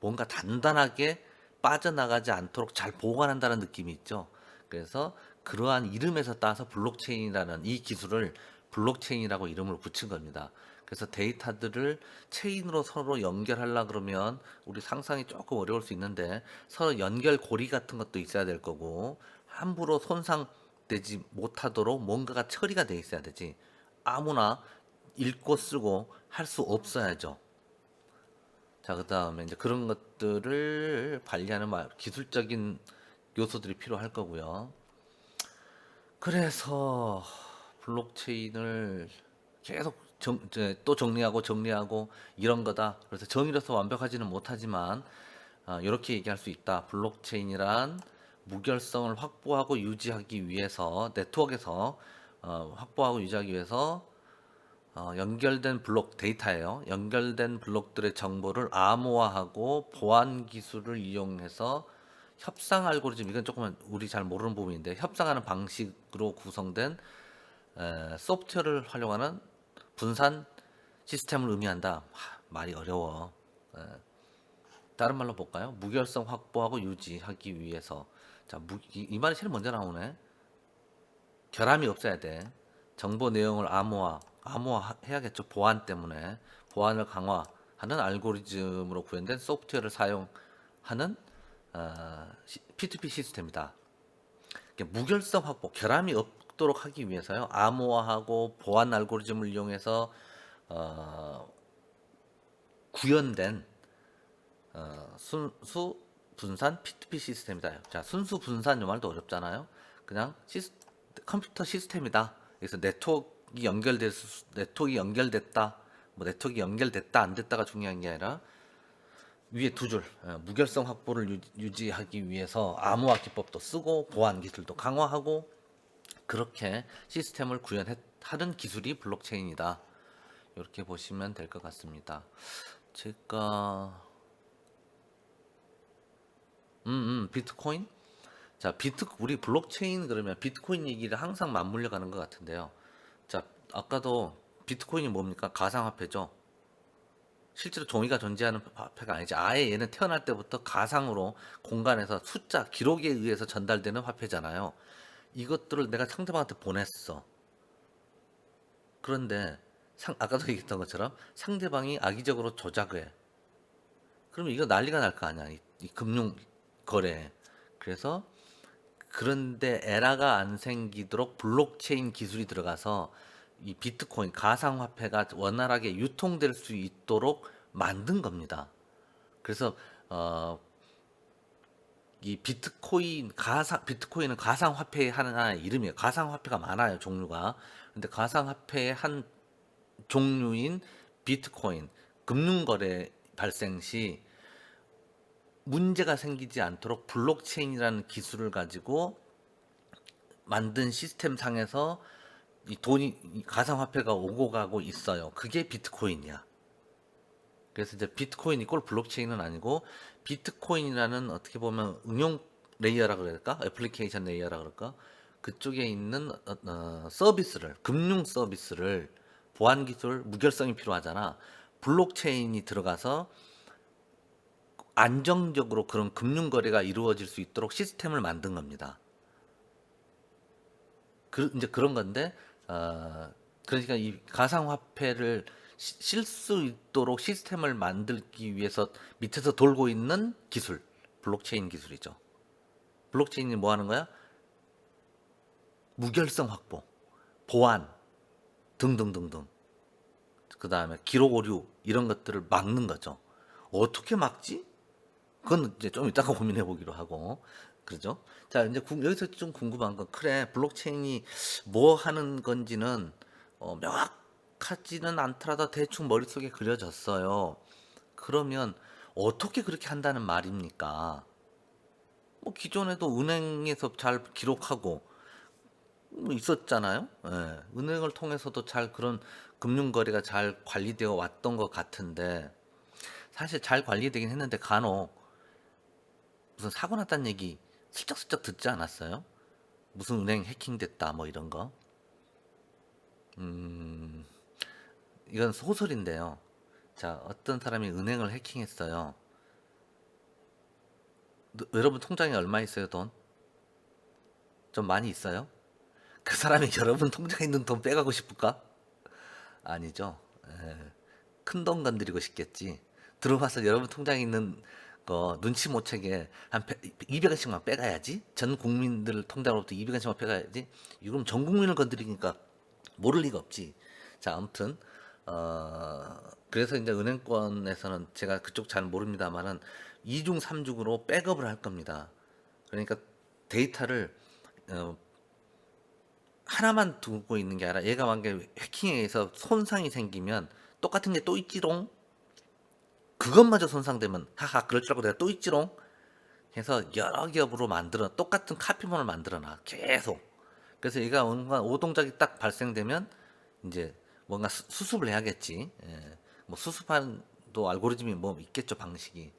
뭔가 단단하게 빠져나가지 않도록 잘 보관한다는 느낌이 있죠. 그래서 그러한 이름에서 따서 블록체인이라는 이 기술을 블록체인이라고 이름을 붙인 겁니다. 그래서 데이터들을 체인으로 서로 연결하려 그러면 우리 상상이 조금 어려울 수 있는데, 서로 연결고리 같은 것도 있어야 될 거고, 함부로 손상되지 못하도록 뭔가가 처리가 돼 있어야 되지. 아무나 읽고 쓰고 할 수 없어야죠. 자, 그 다음에 이제 그런 것들을 관리하는 기술적인 요소들이 필요할 거고요. 그래서 블록체인을 계속 또 정리하고 이런 거다. 그래서 정의로서 완벽하지는 못하지만 이렇게 얘기할 수 있다. 블록체인이란 무결성을 확보하고 유지하기 위해서 네트워크에서 확보하고 유지하기 위해서 연결된 블록 데이터예요. 연결된 블록들의 정보를 암호화하고 보안 기술을 이용해서 협상 알고리즘, 이건 조금 우리 잘 모르는 부분인데, 협상하는 방식으로 구성된 소프트웨어를 활용하는 분산 시스템을 의미한다. 말이 어려워. 에, 다른 말로 볼까요? 무결성 확보하고 유지하기 위해서. 자, 이 말이 제일 먼저 나오네. 결함이 없어야 돼. 정보 내용을 암호화 해야겠죠. 보안 때문에. 보안을 강화하는 알고리즘으로 구현된 소프트웨어를 사용하는 P2P 시스템이다. 무결성 확보, 결함이 없도록 하기 위해서요. 암호화하고 보안 알고리즘을 이용해서 구현된 순수 분산 P2P 시스템이다. 자, 순수 분산 이 말도 어렵잖아요. 그냥 컴퓨터 시스템이다. 그래서 네트워크 연결됐다. 뭐 네트워크 연결됐다 안 됐다가 중요한 게 아니라 위에 두 줄, 무결성 확보를 유지하기 위해서 암호화 기법도 쓰고 보안 기술도 강화하고 그렇게 시스템을 구현하는 기술이 블록체인이다. 이렇게 보시면 될 것 같습니다. 제가 비트코인? 자, 우리 블록체인 그러면 비트코인 얘기를 항상 맞물려 가는 것 같은데요. 자, 아까도 비트코인이 뭡니까? 가상화폐죠. 실제로 종이가 존재하는 화폐가 아니지. 아예 얘는 태어날 때부터 가상으로 공간에서 숫자, 기록에 의해서 전달되는 화폐잖아요. 이것들을 내가 상대방한테 보냈어. 그런데 아까도 얘기했던 것처럼 상대방이 악의적으로 조작을 해. 그러면 이거 난리가 날 거 아니야. 이 금융 거래. 그래서 그런데 에러가 안 생기도록 블록체인 기술이 들어가서 이 비트코인 가상화폐가 원활하게 유통될 수 있도록 만든 겁니다. 그래서 어, 이 비트코인은 가상화폐의 하나의 이름이에요. 가상화폐가 많아요, 종류가. 근데 가상화폐의 한 종류인 비트코인 금융거래 발생 시 문제가 생기지 않도록 블록체인이라는 기술을 가지고 만든 시스템 상에서 이 가상화폐가 오고 가고 있어요. 그게 비트코인이야. 그래서 이제 비트코인이 꼴 블록체인은 아니고 비트코인이라는 어떻게 보면 응용 레이어라 그럴까? 애플리케이션 레이어라 그럴까? 그쪽에 있는 서비스를 금융 서비스를 보안 기술 무결성이 필요하잖아. 블록체인이 들어가서 안정적으로 그런 금융 거래가 이루어질 수 있도록 시스템을 만든 겁니다. 이제 그런 건데 그러니까 이 가상화폐를 쓸 수 있도록 시스템을 만들기 위해서 밑에서 돌고 있는 기술, 블록체인 기술이죠. 블록체인이 뭐 하는 거야? 무결성 확보, 보안 등등등등. 그 다음에 기록 오류 이런 것들을 막는 거죠. 어떻게 막지? 그건 이제 좀 이따가 고민해 보기로 하고 그러죠. 자, 이제 여기서 좀 궁금한 건 그래 블록체인이 뭐 하는 건지는 명확하지는 않더라도 대충 머릿속에 그려졌어요. 그러면 어떻게 그렇게 한다는 말입니까? 뭐 기존에도 은행에서 잘 기록하고 뭐 있었잖아요. 예, 은행을 통해서도 잘 그런 금융 거래가 잘 관리되어 왔던 것 같은데 사실 잘 관리되긴 했는데 간혹 무슨 사고 났다는 얘기 슬쩍슬쩍 듣지 않았어요? 무슨 은행 해킹됐다 뭐 이런 거. 음, 이건 소설인데요. 자, 어떤 사람이 은행을 해킹했어요. 여러분 통장에 얼마 있어요, 돈? 좀 많이 있어요? 그 사람이 여러분 통장에 있는 돈 빼가고 싶을까? 아니죠. 큰 돈 건드리고 싶겠지. 들어와서 여러분 통장에 있는 거 눈치 못 채게 한 200원씩만 빼가야지. 전 국민들 통장으로부터 200원씩만 빼가야지. 이건 전 국민을 건드리니까 모를 리가 없지. 자, 아무튼 그래서 이제 은행권에서는 제가 그쪽 잘 모릅니다만은 2중 3중으로 백업을 할 겁니다. 그러니까 데이터를 어, 하나만 두고 있는 게 아니라 얘가 만약에 해킹에 의해서 손상이 생기면 똑같은 게 또 있지롱. 그것마저 손상되면 하하 그럴 줄 알고 내가 또 있지롱 해서 여러 겹으로 만들어 똑같은 카피본을 만들어 놔 계속. 그래서 얘가 뭔가 오동작이 딱 발생되면 이제 뭔가 수습을 해야겠지. 예. 뭐 수습하는 또 알고리즘이 뭐 있겠죠 방식이.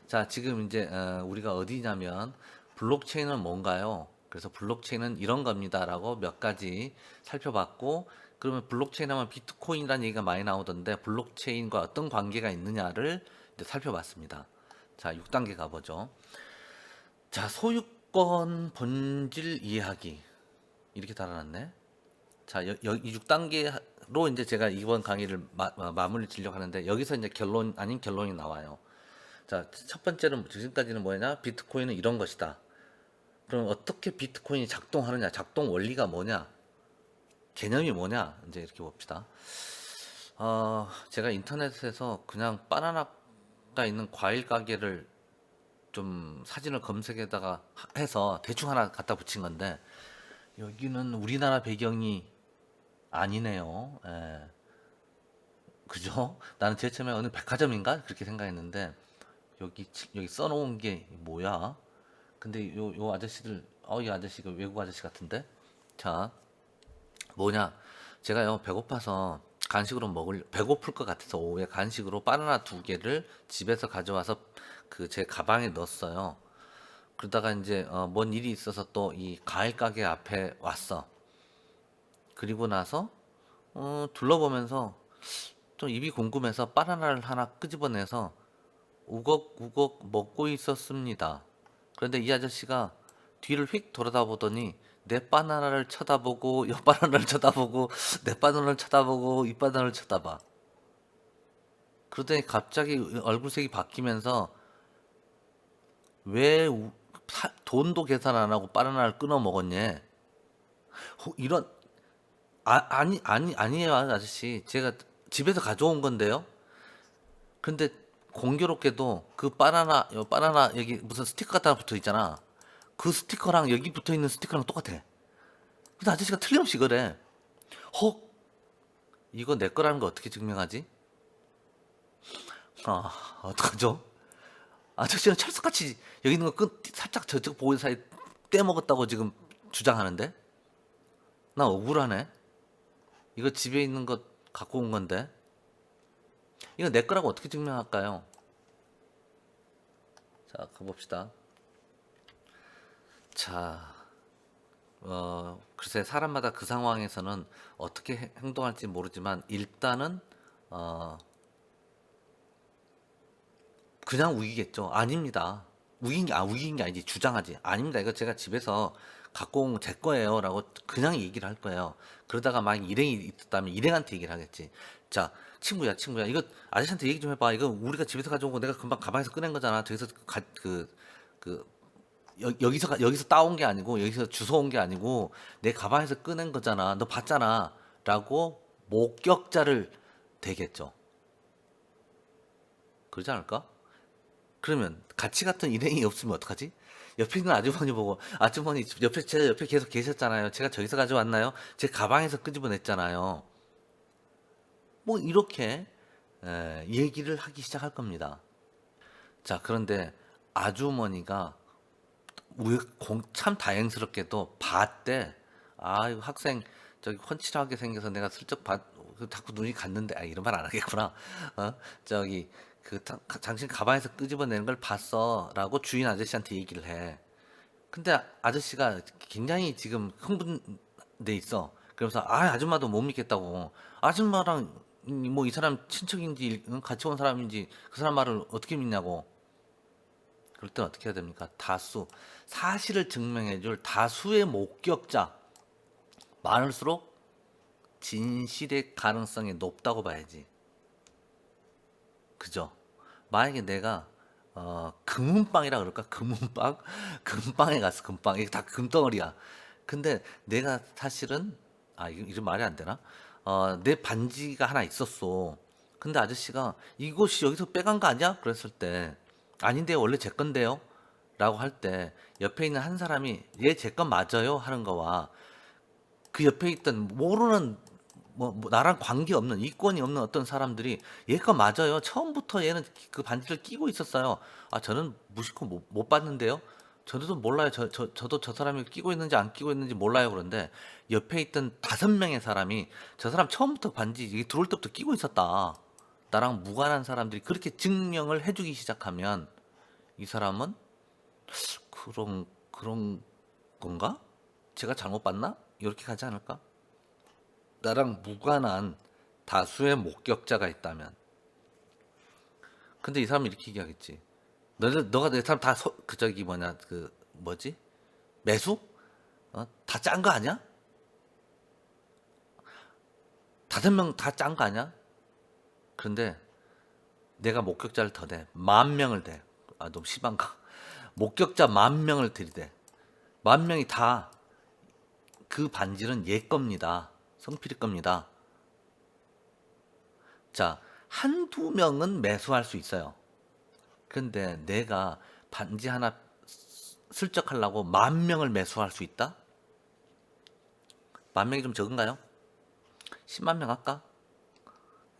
자, 지금 이제 우리가 어디냐면 블록체인은 뭔가요? 그래서 블록체인은 이런 겁니다라고 몇 가지 살펴봤고, 그러면 블록체인 하면 비트코인이라는 얘기가 많이 나오던데 블록체인과 어떤 관계가 있느냐를 이제 살펴봤습니다. 자, 6단계 가보죠. 자, 소유권 본질 이해하기 이렇게 달아놨네. 자, 이 6단계로 이제 제가 이번 강의를 마무리 지려고 하는데 여기서 이제 결론 아닌 결론이 나와요. 자, 첫 번째는 지금까지는 뭐냐? 비트코인은 이런 것이다. 그럼 어떻게 비트코인이 작동하느냐? 작동 원리가 뭐냐? 개념이 뭐냐? 이제 이렇게 봅시다. 제가 인터넷에서 그냥 바나나가 있는 과일 가게를 좀 사진을 검색에다가 해서 대충 하나 갖다 붙인 건데 여기는 우리나라 배경이 아니네요. 예. 그죠? 나는 제일 처음에 어느 백화점인가 그렇게 생각했는데 여기 써놓은 게 뭐야? 근데 요 아저씨들 이 아저씨가 외국 아저씨 같은데? 자, 뭐냐? 제가요 배고파서 간식으로 먹을 배고플 것 같아서 오후에 간식으로 바나나 2개를 집에서 가져와서 그 제 가방에 넣었어요. 그러다가 이제 뭔 일이 있어서 또 이 과일 가게 앞에 왔어. 그리고 나서 둘러보면서 좀 입이 궁금해서 바나나를 하나 끄집어내서 우걱우걱 먹고 있었습니다. 그런데 이 아저씨가 뒤를 휙 돌아다보더니 내 바나나를 쳐다보고 옆 바나나를 쳐다보고 내 바나나를 쳐다보고 이 바나나를 쳐다봐. 그러더니 갑자기 얼굴색이 바뀌면서 왜 돈도 계산 안 하고 바나나를 끊어 먹었냐? 이런 아니에요 아저씨. 제가 집에서 가져온 건데요. 근데 공교롭게도 그 바나나 여기 무슨 스티커 같은 거 붙어 있잖아. 그 스티커랑 여기 붙어 있는 스티커랑 똑같아. 근데 아저씨가 틀림없이 그래. 헉, 이거 내 거라는 거 어떻게 증명하지? 어떡하죠? 아저씨는 철석같이 여기 있는 거 살짝 저쪽 보이는 사이 떼먹었다고 지금 주장하는데? 나 억울하네. 이거 집에 있는 거 갖고 온 건데. 이거 내 거라고 어떻게 증명할까요? 자, 가봅시다. 자, 글쎄 사람마다 그 상황에서는 어떻게 행동할지 모르지만 일단은 어, 그냥 우기겠죠. 아닙니다. 우긴 게 아니지. 주장하지. 아닙니다. 이거 제가 집에서 갖고 온 제 거예요라고 그냥 얘기를 할 거예요. 그러다가 막 일행이 있었다면 일행한테 얘기를 하겠지. 자, 친구야. 이거 아저씨한테 얘기 좀 해봐. 이거 우리가 집에서 가져온 거 내가 금방 가방에서 꺼낸 거잖아. 저기서 그 여기서 따온 게 아니고 여기서 주워온 게 아니고 내 가방에서 꺼낸 거잖아. 너 봤잖아.라고 목격자를 대겠죠. 그러지 않을까? 그러면 같이 갔던 일행이 없으면 어떡하지? 옆에 있는 아주머니 보고 아주머니 옆에 제 옆에 계속 계셨잖아요. 제가 저기서 가져왔나요? 제 가방에서 끄집어냈잖아요. 뭐 이렇게 얘기를 하기 시작할 겁니다. 자, 그런데 아주머니가 참 다행스럽게도 봤대. 아, 이거 학생 저기 훤칠하게 생겨서 내가 슬쩍 자꾸 눈이 갔는데, 이런 말 안 하겠구나. 저기 당신 가방에서 끄집어내는 걸 봤어라고 주인 아저씨한테 얘기를 해. 근데 아저씨가 굉장히 지금 흥분돼 있어. 그러면서 아줌마도 못 믿겠다고. 아줌마랑 뭐 이 사람 친척인지 같이 온 사람인지 그 사람 말을 어떻게 믿냐고. 그럴 땐 어떻게 해야 됩니까? 사실을 증명해줄 다수의 목격자 많을수록 진실의 가능성이 높다고 봐야지. 그죠? 만약에 내가 금은방이라 그럴까? 금은방? 금방에 갔어. 금방. 이게 다 금덩어리야. 근데 내가 사실은 이런 말이 안 되나? 내 반지가 하나 있었어. 근데 아저씨가 이것이 여기서 빼간 거 아니야? 그랬을 때 아닌데 원래 제 건데요. 라고 할 때 옆에 있는 한 사람이 얘 제 건 맞아요 하는 거와 그 옆에 있던 모르는 나랑 관계없는 이권이 없는 어떤 사람들이 얘 거 맞아요. 처음부터 얘는 그 반지를 끼고 있었어요. 저는 무심코 못 봤는데요. 저도 몰라요. 저도 저 사람이 끼고 있는지 안 끼고 있는지 몰라요. 그런데 옆에 있던 5명의 사람이 저 사람 처음부터 반지 이게 들어올 때부터 끼고 있었다. 나랑 무관한 사람들이 그렇게 증명을 해주기 시작하면 이 사람은 그런 건가? 제가 잘못 봤나? 이렇게 가지 않을까? 나랑 무관한 다수의 목격자가 있다면. 근데 이 사람은 이렇게 얘기하겠지. 너가 내 사람 그 저기 뭐냐 그 뭐지? 매수? 다 짠 거 아니야? 5명 다 짠 거 아니야? 그런데 내가 목격자를 더 내. 10,000명을 대. 너무 심한가? 목격자 10,000명을 들이대. 10,000명이 다 그 반지는 얘 겁니다. 성필이 겁니다. 자, 한두 명은 매수할 수 있어요. 근데 내가 반지 하나 슬쩍 하려고 10,000명을 매수할 수 있다? 10,000명이 좀 적은가요? 10만 명 할까?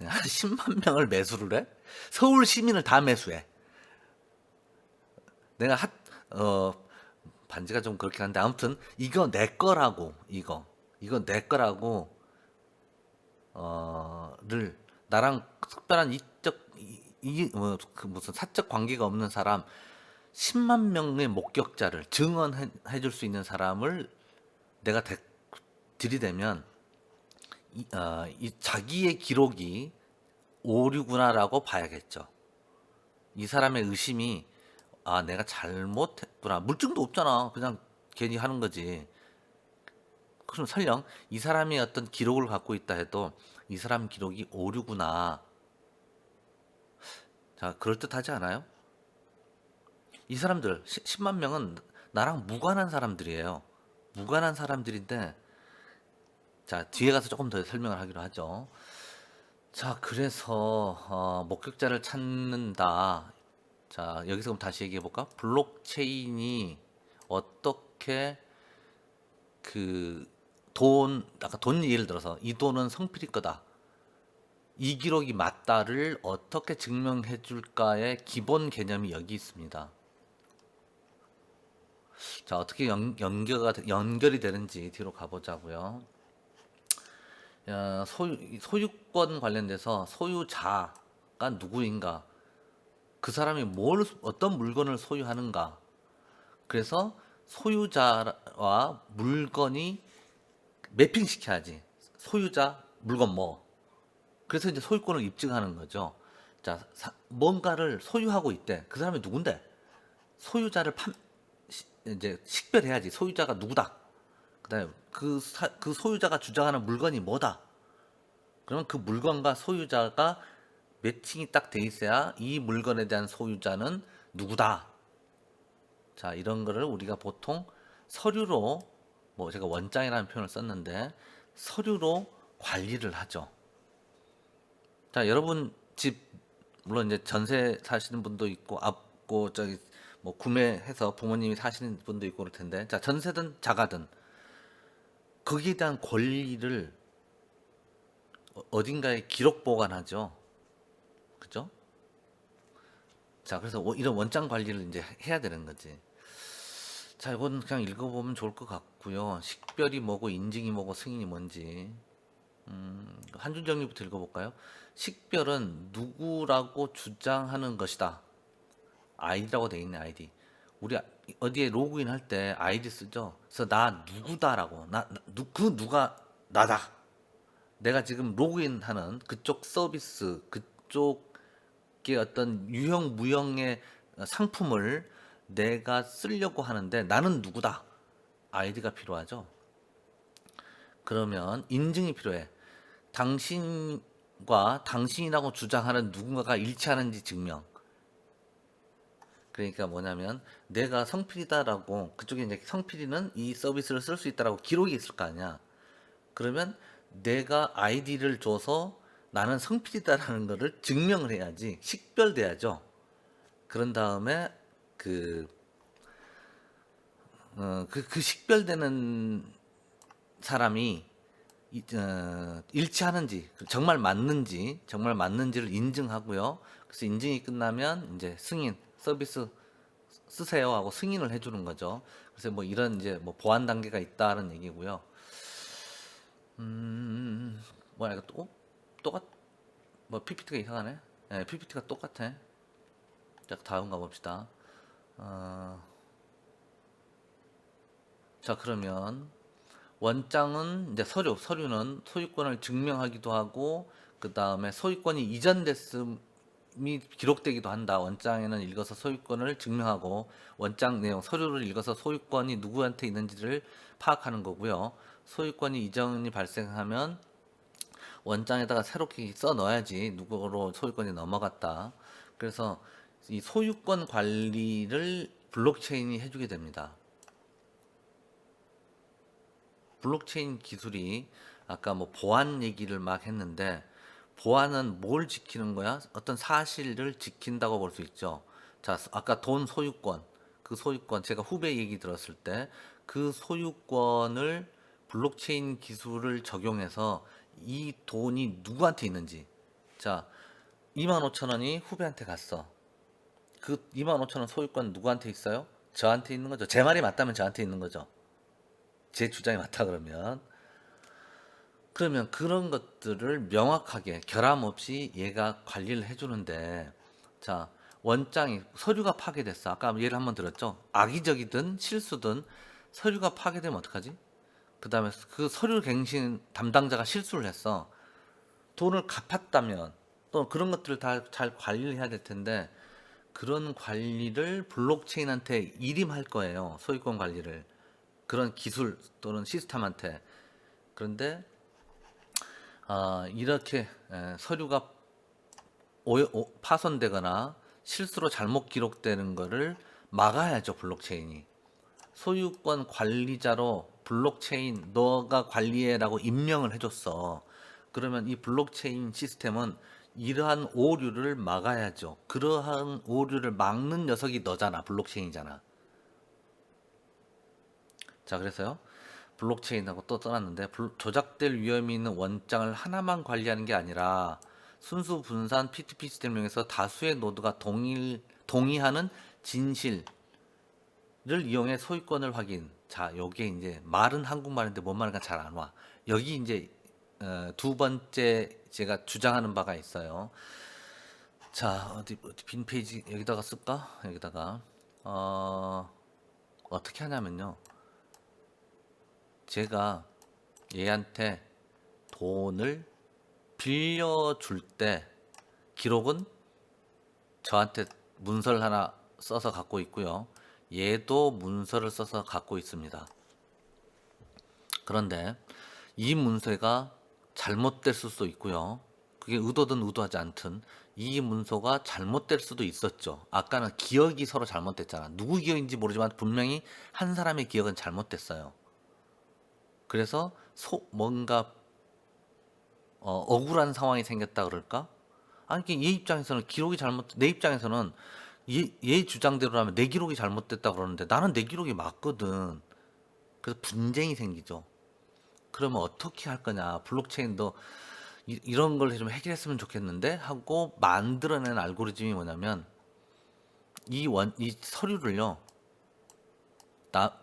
10만 명을 매수를 해? 서울 시민을 다 매수해. 내가 어, 반지가 좀 그렇긴 한데 아무튼 이거 내 거라고 이거 내 거라고 를 나랑 특별한 그 무슨 사적 관계가 없는 사람 10만 명의 목격자를 증언해 줄 수 있는 사람을 내가 들이대면 이 자기의 기록이 오류구나라고 봐야겠죠. 이 사람의 의심이 내가 잘못했구나. 물증도 없잖아. 그냥 괜히 하는 거지. 그럼 설령 이 사람이 어떤 기록을 갖고 있다 해도 이 사람 기록이 오류구나. 자, 그럴듯하지 않아요? 이 사람들 10만 명은 나랑 무관한 사람들이에요. 무관한 사람들인데 자, 뒤에 가서 조금 더 설명을 하기로 하죠. 자, 그래서 목격자를 찾는다. 자, 여기서 그럼 다시 얘기해 볼까? 블록체인이 어떻게 아까 돈 예를 들어서 이 돈은 성필이 거다. 이 기록이 맞다를 어떻게 증명해 줄까의 기본 개념이 여기 있습니다. 자, 어떻게 연결이 되는지 뒤로 가보자고요. 소유권 관련돼서 소유자가 누구인가, 그 사람이 어떤 물건을 소유하는가, 그래서 소유자와 물건이 매핑시켜야지. 소유자, 물건 뭐. 그래서 이제 소유권을 입증하는 거죠. 자, 뭔가를 소유하고 있대. 그 사람이 누군데? 소유자를 이제 식별해야지. 소유자가 누구다. 그다음에 그 소유자가 주장하는 물건이 뭐다. 그러면 그 물건과 소유자가 매칭이 딱 돼 있어야 이 물건에 대한 소유자는 누구다. 자, 이런 거를 우리가 보통 서류로, 뭐 제가 원장이라는 표현을 썼는데 서류로 관리를 하죠. 자, 여러분 집 물론 이제 전세 사시는 분도 있고 저기 뭐 구매해서 부모님이 사시는 분도 있고 그럴 텐데, 자, 전세든 자가든 거기에 대한 권리를 어딘가에 기록 보관하죠. 그죠? 자, 그래서 이런 원장 관리를 이제 해야 되는 거지. 자, 이건 그냥 읽어보면 좋을 것 같고요. 식별이 뭐고 인증이 뭐고 승인이 뭔지. 한 줄 정리부터 읽어볼까요? 식별은 누구라고 주장하는 것이다. 아이디라고 돼 있네, 아이디. 우리 어디에 로그인 할 때 아이디 쓰죠. 그래서 나 누구다라고. 그 누가 나다. 내가 지금 로그인하는 그쪽 서비스, 그쪽의 어떤 유형 무형의 상품을 내가 쓰려고 하는데 나는 누구다. 아이디가 필요하죠. 그러면 인증이 필요해. 당신과 당신이라고 주장하는 누군가가 일치하는지 증명. 그러니까 뭐냐면 내가 성필이다라고, 그쪽에 이제 성필이는 이 서비스를 쓸 수 있다라고 기록이 있을 거 아니야. 그러면 내가 아이디를 줘서 나는 성필이다라는 거를 증명을 해야지. 식별돼야죠. 그런 다음에 그, 그 식별되는 사람이 일치하는지, 정말 맞는지를 인증하고요. 그래서 인증이 끝나면 이제 서비스 쓰세요 하고 승인을 해주는 거죠. 그래서 뭐 이런 이제 뭐 보안 단계가 있다는 얘기고요. 뭐야 이거 똑같 뭐 PPT가 이상하네. 네, PPT가 똑같아. 자, 다음 가봅시다. 어, 자, 그러면 원장은 이제 서류는 소유권을 증명하기도 하고, 그 다음에 소유권이 이전됐음이 기록되기도 한다. 원장에는 읽어서 소유권을 증명하고, 원장 내용 서류를 읽어서 소유권이 누구한테 있는지를 파악하는 거고요. 소유권이 이전이 발생하면 원장에다가 새롭게 써 넣어야지 누구로 소유권이 넘어갔다. 그래서 이 소유권 관리를 블록체인이 해주게 됩니다. 블록체인 기술이 아까 뭐 보안 얘기를 막 했는데, 보안은 뭘 지키는 거야? 어떤 사실을 지킨다고 볼 수 있죠. 자, 아까 돈 소유권, 그 소유권 제가 후배 얘기 들었을 때 그 소유권을 블록체인 기술을 적용해서 이 돈이 누구한테 있는지, 자, 25,000원이 후배한테 갔어. 그 25,000원 소유권 누구한테 있어요? 저한테 있는 거죠. 제 말이 맞다면 저한테 있는 거죠. 제 주장이 맞다 그러면. 그러면 그런 것들을 명확하게 결함 없이 얘가 관리를 해 주는데, 자, 원장이 서류가 파괴됐어. 아까 예를 한번 들었죠. 악의적이든 실수든 서류가 파괴되면 어떡하지? 그다음에 그 서류 갱신 담당자가 실수를 했어. 돈을 갚았다면 또 그런 것들을 다 잘 관리를 해야 될 텐데, 그런 관리를 블록체인한테 일임할 거예요. 소유권 관리를. 그런 기술 또는 시스템한테. 그런데 이렇게 서류가 파손되거나 실수로 잘못 기록되는 거를 막아야죠, 블록체인이. 소유권 관리자로 블록체인 너가 관리해라고 임명을 해줬어. 그러면 이 블록체인 시스템은 이러한 오류를 막아야죠. 그러한 오류를 막는 녀석이 너잖아. 블록체인이잖아. 자, 그래서요. 블록체인하고 또 떠났는데, 조작될 위험이 있는 원장을 하나만 관리하는 게 아니라 순수 분산 P2P 시스템을 이용해서 다수의 노드가 동의하는 진실을 이용해 소유권을 확인. 자, 요게 이제 말은 한국말인데 뭔 말인가 잘 안 와. 여기 이제 두 번째 제가 주장하는 바가 있어요. 자, 어디 빈 페이지 여기다가 쓸까? 여기다가 어떻게 하냐면요. 제가 얘한테 돈을 빌려줄 때 기록은 저한테 문서를 하나 써서 갖고 있고요. 얘도 문서를 써서 갖고 있습니다. 그런데 이 문서가 잘못될 수도 있고요. 그게 의도든 의도하지 않든 이 문서가 잘못될 수도 있었죠. 아까는 기억이 서로 잘못됐잖아. 누구 기억인지 모르지만 분명히 한 사람의 기억은 잘못됐어요. 그래서 뭔가 억울한 상황이 생겼다 그럴까? 아니, 얘 입장에서는 기록이 내 입장에서는 얘 주장대로라면 내 기록이 잘못됐다 그러는데 나는 내 기록이 맞거든. 그래서 분쟁이 생기죠. 그러면 어떻게 할 거냐? 블록체인도 이런 걸 좀 해결했으면 좋겠는데 하고 만들어낸 알고리즘이 뭐냐면, 이 서류를요,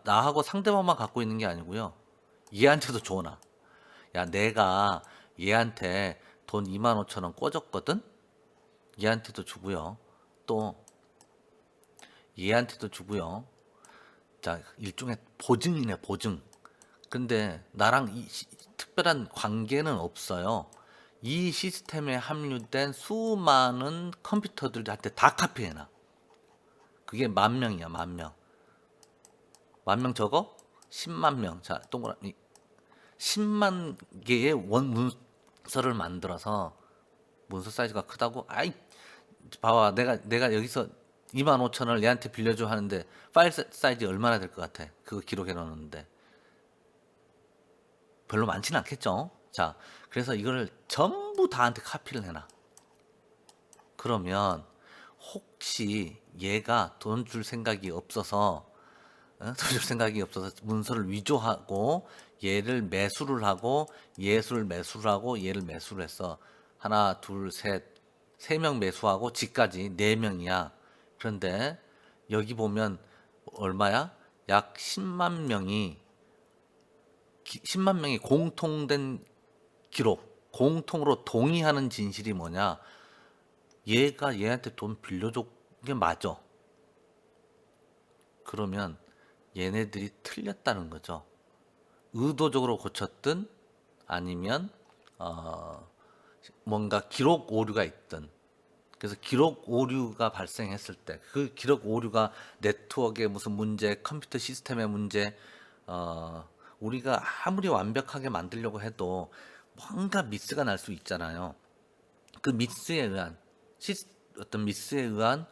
나하고 상대방만 갖고 있는 게 아니고요, 얘한테도 줘놔. 야, 내가 얘한테 돈 2만 5천 원 꿔줬거든? 얘한테도 주고요. 또 얘한테도 주고요. 자, 일종의 보증이네, 보증. 근데 나랑 특별한 관계는 없어요. 이 시스템에 합류된 수많은 컴퓨터들한테 다 카피해놔. 그게 10,000명이야, 10,000명. 10,000명 적어? 10만 명. 자, 동그라미. 10만 개의 문서를 만들어서, 문서 사이즈가 크다고? 아이, 봐봐. 내가 여기서 2만 5천 원을 얘한테 빌려줘 하는데 파일 사이즈 얼마나 될 것 같아? 그거 기록해 놓는데. 별로 많지는 않겠죠? 자, 그래서 이거를 전부 다한테 카피를 해놔. 그러면 혹시 얘가 돈 줄 생각이 없어서, 돈 줄 생각이 없어서 문서를 위조하고 얘를 매수를 하고 얘를 매수를 하고 얘를 매수를 했어. 하나, 둘, 셋, 세 명 매수하고 지까지 네 명이야. 그런데 여기 보면 얼마야? 약 10만 명이 공통된 기록, 공통으로 동의하는 진실이 뭐냐? 얘가 얘한테 돈 빌려준 게 맞아. 그러면 얘네들이 틀렸다는 거죠. 의도적으로 고쳤든 아니면 어, 뭔가 기록 오류가 있든. 그래서 기록 오류가 발생했을 때 그 기록 오류가 네트워크의 무슨 문제, 컴퓨터 시스템의 문제, 우리가 아무리 완벽하게 만들려고 해도 뭔가 미스가 날 수 있잖아요. 그 미스에 의한 어떤 미스에 의한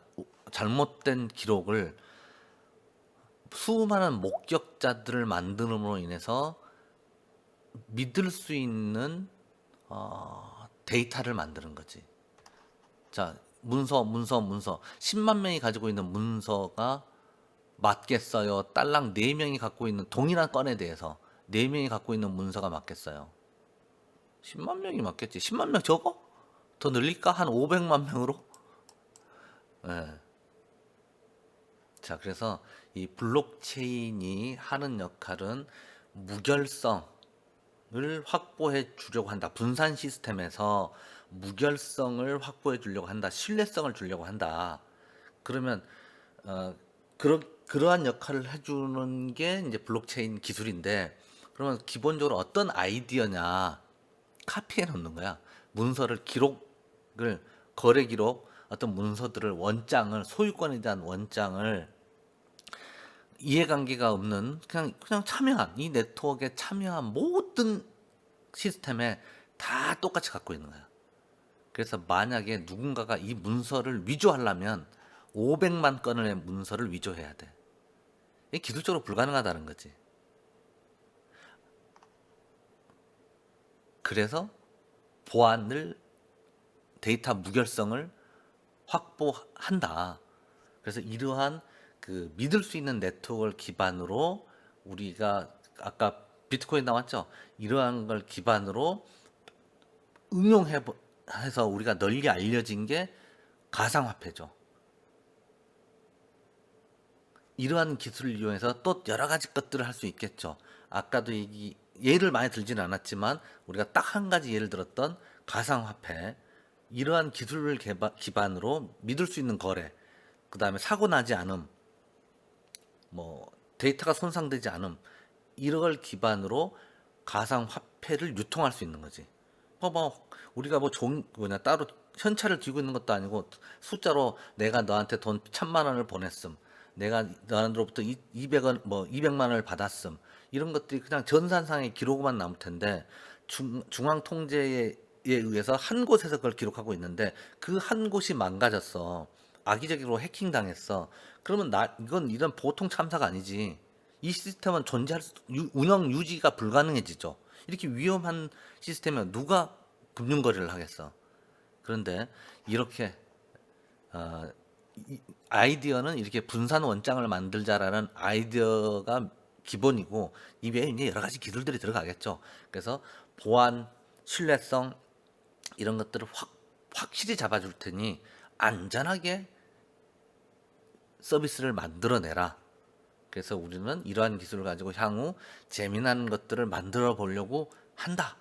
잘못된 기록을 수많은 목격자들을 만듦으로 인해서 믿을 수 있는 데이터를 만드는 거지. 자, 문서 10만 명이 가지고 있는 문서가 맞겠어요? 딸랑 4명이 갖고 있는 동일한 건에 대해서 4명이 갖고 있는 문서가 맞겠어요? 10만 명이 맞겠지. 10만 명 적어? 더 늘릴까? 한 500만 명으로? 예. 자, 그래서 이 블록체인이 하는 역할은 무결성, 확보해 주려고 한다. 분산 시스템에서 무결성을 확보해 주려고 한다. 신뢰성을 주려고 한다. 그러면 어 그러한 역할을 해 주는 게 이제 블록체인 기술인데, 그러면 기본적으로 어떤 아이디어냐 카피해 놓는 거야. 문서를 기록을 거래 기록 어떤 문서들을 원장을 소유권에 대한 원장을 이해관계가 없는 그냥 참여한 이 네트워크에 참여한 모든 시스템에 다 똑같이 갖고 있는 거야. 그래서 만약에 누군가가 이 문서를 위조하려면 500만 건의 문서를 위조해야 돼. 이게 기술적으로 불가능하다는 거지. 그래서 보안을 데이터 무결성을 확보한다. 그래서 이러한 그 믿을 수 있는 네트워크를 기반으로 우리가 아까 비트코인 나왔죠? 이러한 걸 기반으로 응용해 해서 우리가 널리 알려진 게 가상화폐죠. 이러한 기술을 이용해서 또 여러 가지 것들을 할 수 있겠죠. 아까도 예를 많이 들지는 않았지만 우리가 딱 한 가지 예를 들었던 가상화폐, 이러한 기술을 기반으로 믿을 수 있는 거래, 그 다음에 사고 나지 않음, 뭐 데이터가 손상되지 않음, 이런 걸 기반으로 가상화폐를 유통할 수 있는 거지. 뭐 우리가 뭐냐 따로 현찰을 쥐고 있는 것도 아니고 숫자로 내가 너한테 돈 1,000만 원을 보냈음, 내가 너한테로부터 200원 뭐 200만 원을 받았음, 이런 것들이 그냥 전산상의 기록만 남을 텐데 중앙 통제에 의해서 한 곳에서 그걸 기록하고 있는데 그 한 곳이 망가졌어. 악의적으로 해킹당했어. 그러면 이건 이런 보통 참사가 아니지. 이 시스템은 운영 유지가 불가능해지죠. 이렇게 위험한 시스템에 누가 금융거래를 하겠어. 그런데 이렇게 어, 아이디어는 이렇게 분산 원장을 만들자라는 아이디어가 기본이고, 이외에 이제 여러 가지 기술들이 들어가겠죠. 그래서 보안, 신뢰성 이런 것들을 확실히 잡아줄 테니 안전하게 서비스를 만들어내라. 그래서 우리는 이러한 기술을 가지고 향후 재미난 것들을 만들어 보려고 한다.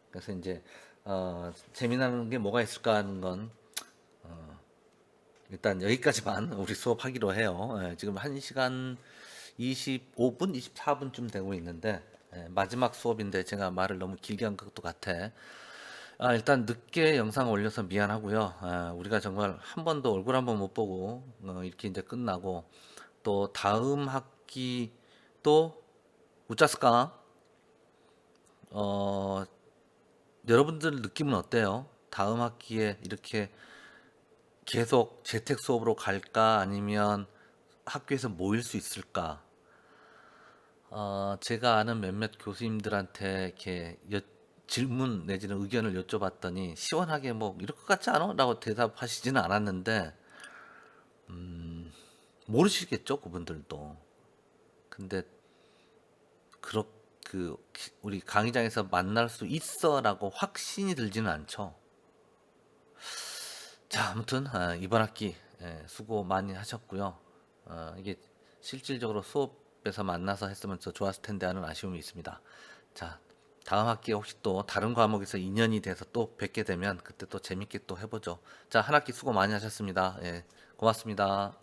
그래서 이제 재미난 게 뭐가 있을까 하는 건 일단 여기까지만 우리 수업하기로 해요. 예, 지금 1시간 25분, 24분쯤 되고 있는데 마지막 수업인데 제가 말을 너무 길게 한 것도 같아. 일단 늦게 영상 올려서 미안하고요. 우리가 정말 한 번도 얼굴 한 번 못 보고 이렇게 이제 끝나고, 또 다음 학기 또 웃자스까? 어, 여러분들 느낌은 어때요? 다음 학기에 이렇게 계속 재택 수업으로 갈까? 아니면 학교에서 모일 수 있을까? 제가 아는 몇몇 교수님들한테 이렇게 질문 내지는 의견을 여쭤봤더니 시원하게 뭐 이럴 것 같지 않아? 라고 대답하시지는 않았는데 모르시겠죠, 그분들도. 근데 그렇 우리 강의장에서 만날 수 있어라고 확신이 들지는 않죠. 자, 아무튼 이번 학기 수고 많이 하셨고요. 이게 실질적으로 수업에서 만나서 했으면 더 좋았을 텐데 하는 아쉬움이 있습니다. 자, 다음 학기에 혹시 또 다른 과목에서 인연이 돼서 또 뵙게 되면 그때 또 재밌게 또 해보죠. 자, 한 학기 수고 많이 하셨습니다. 예, 고맙습니다.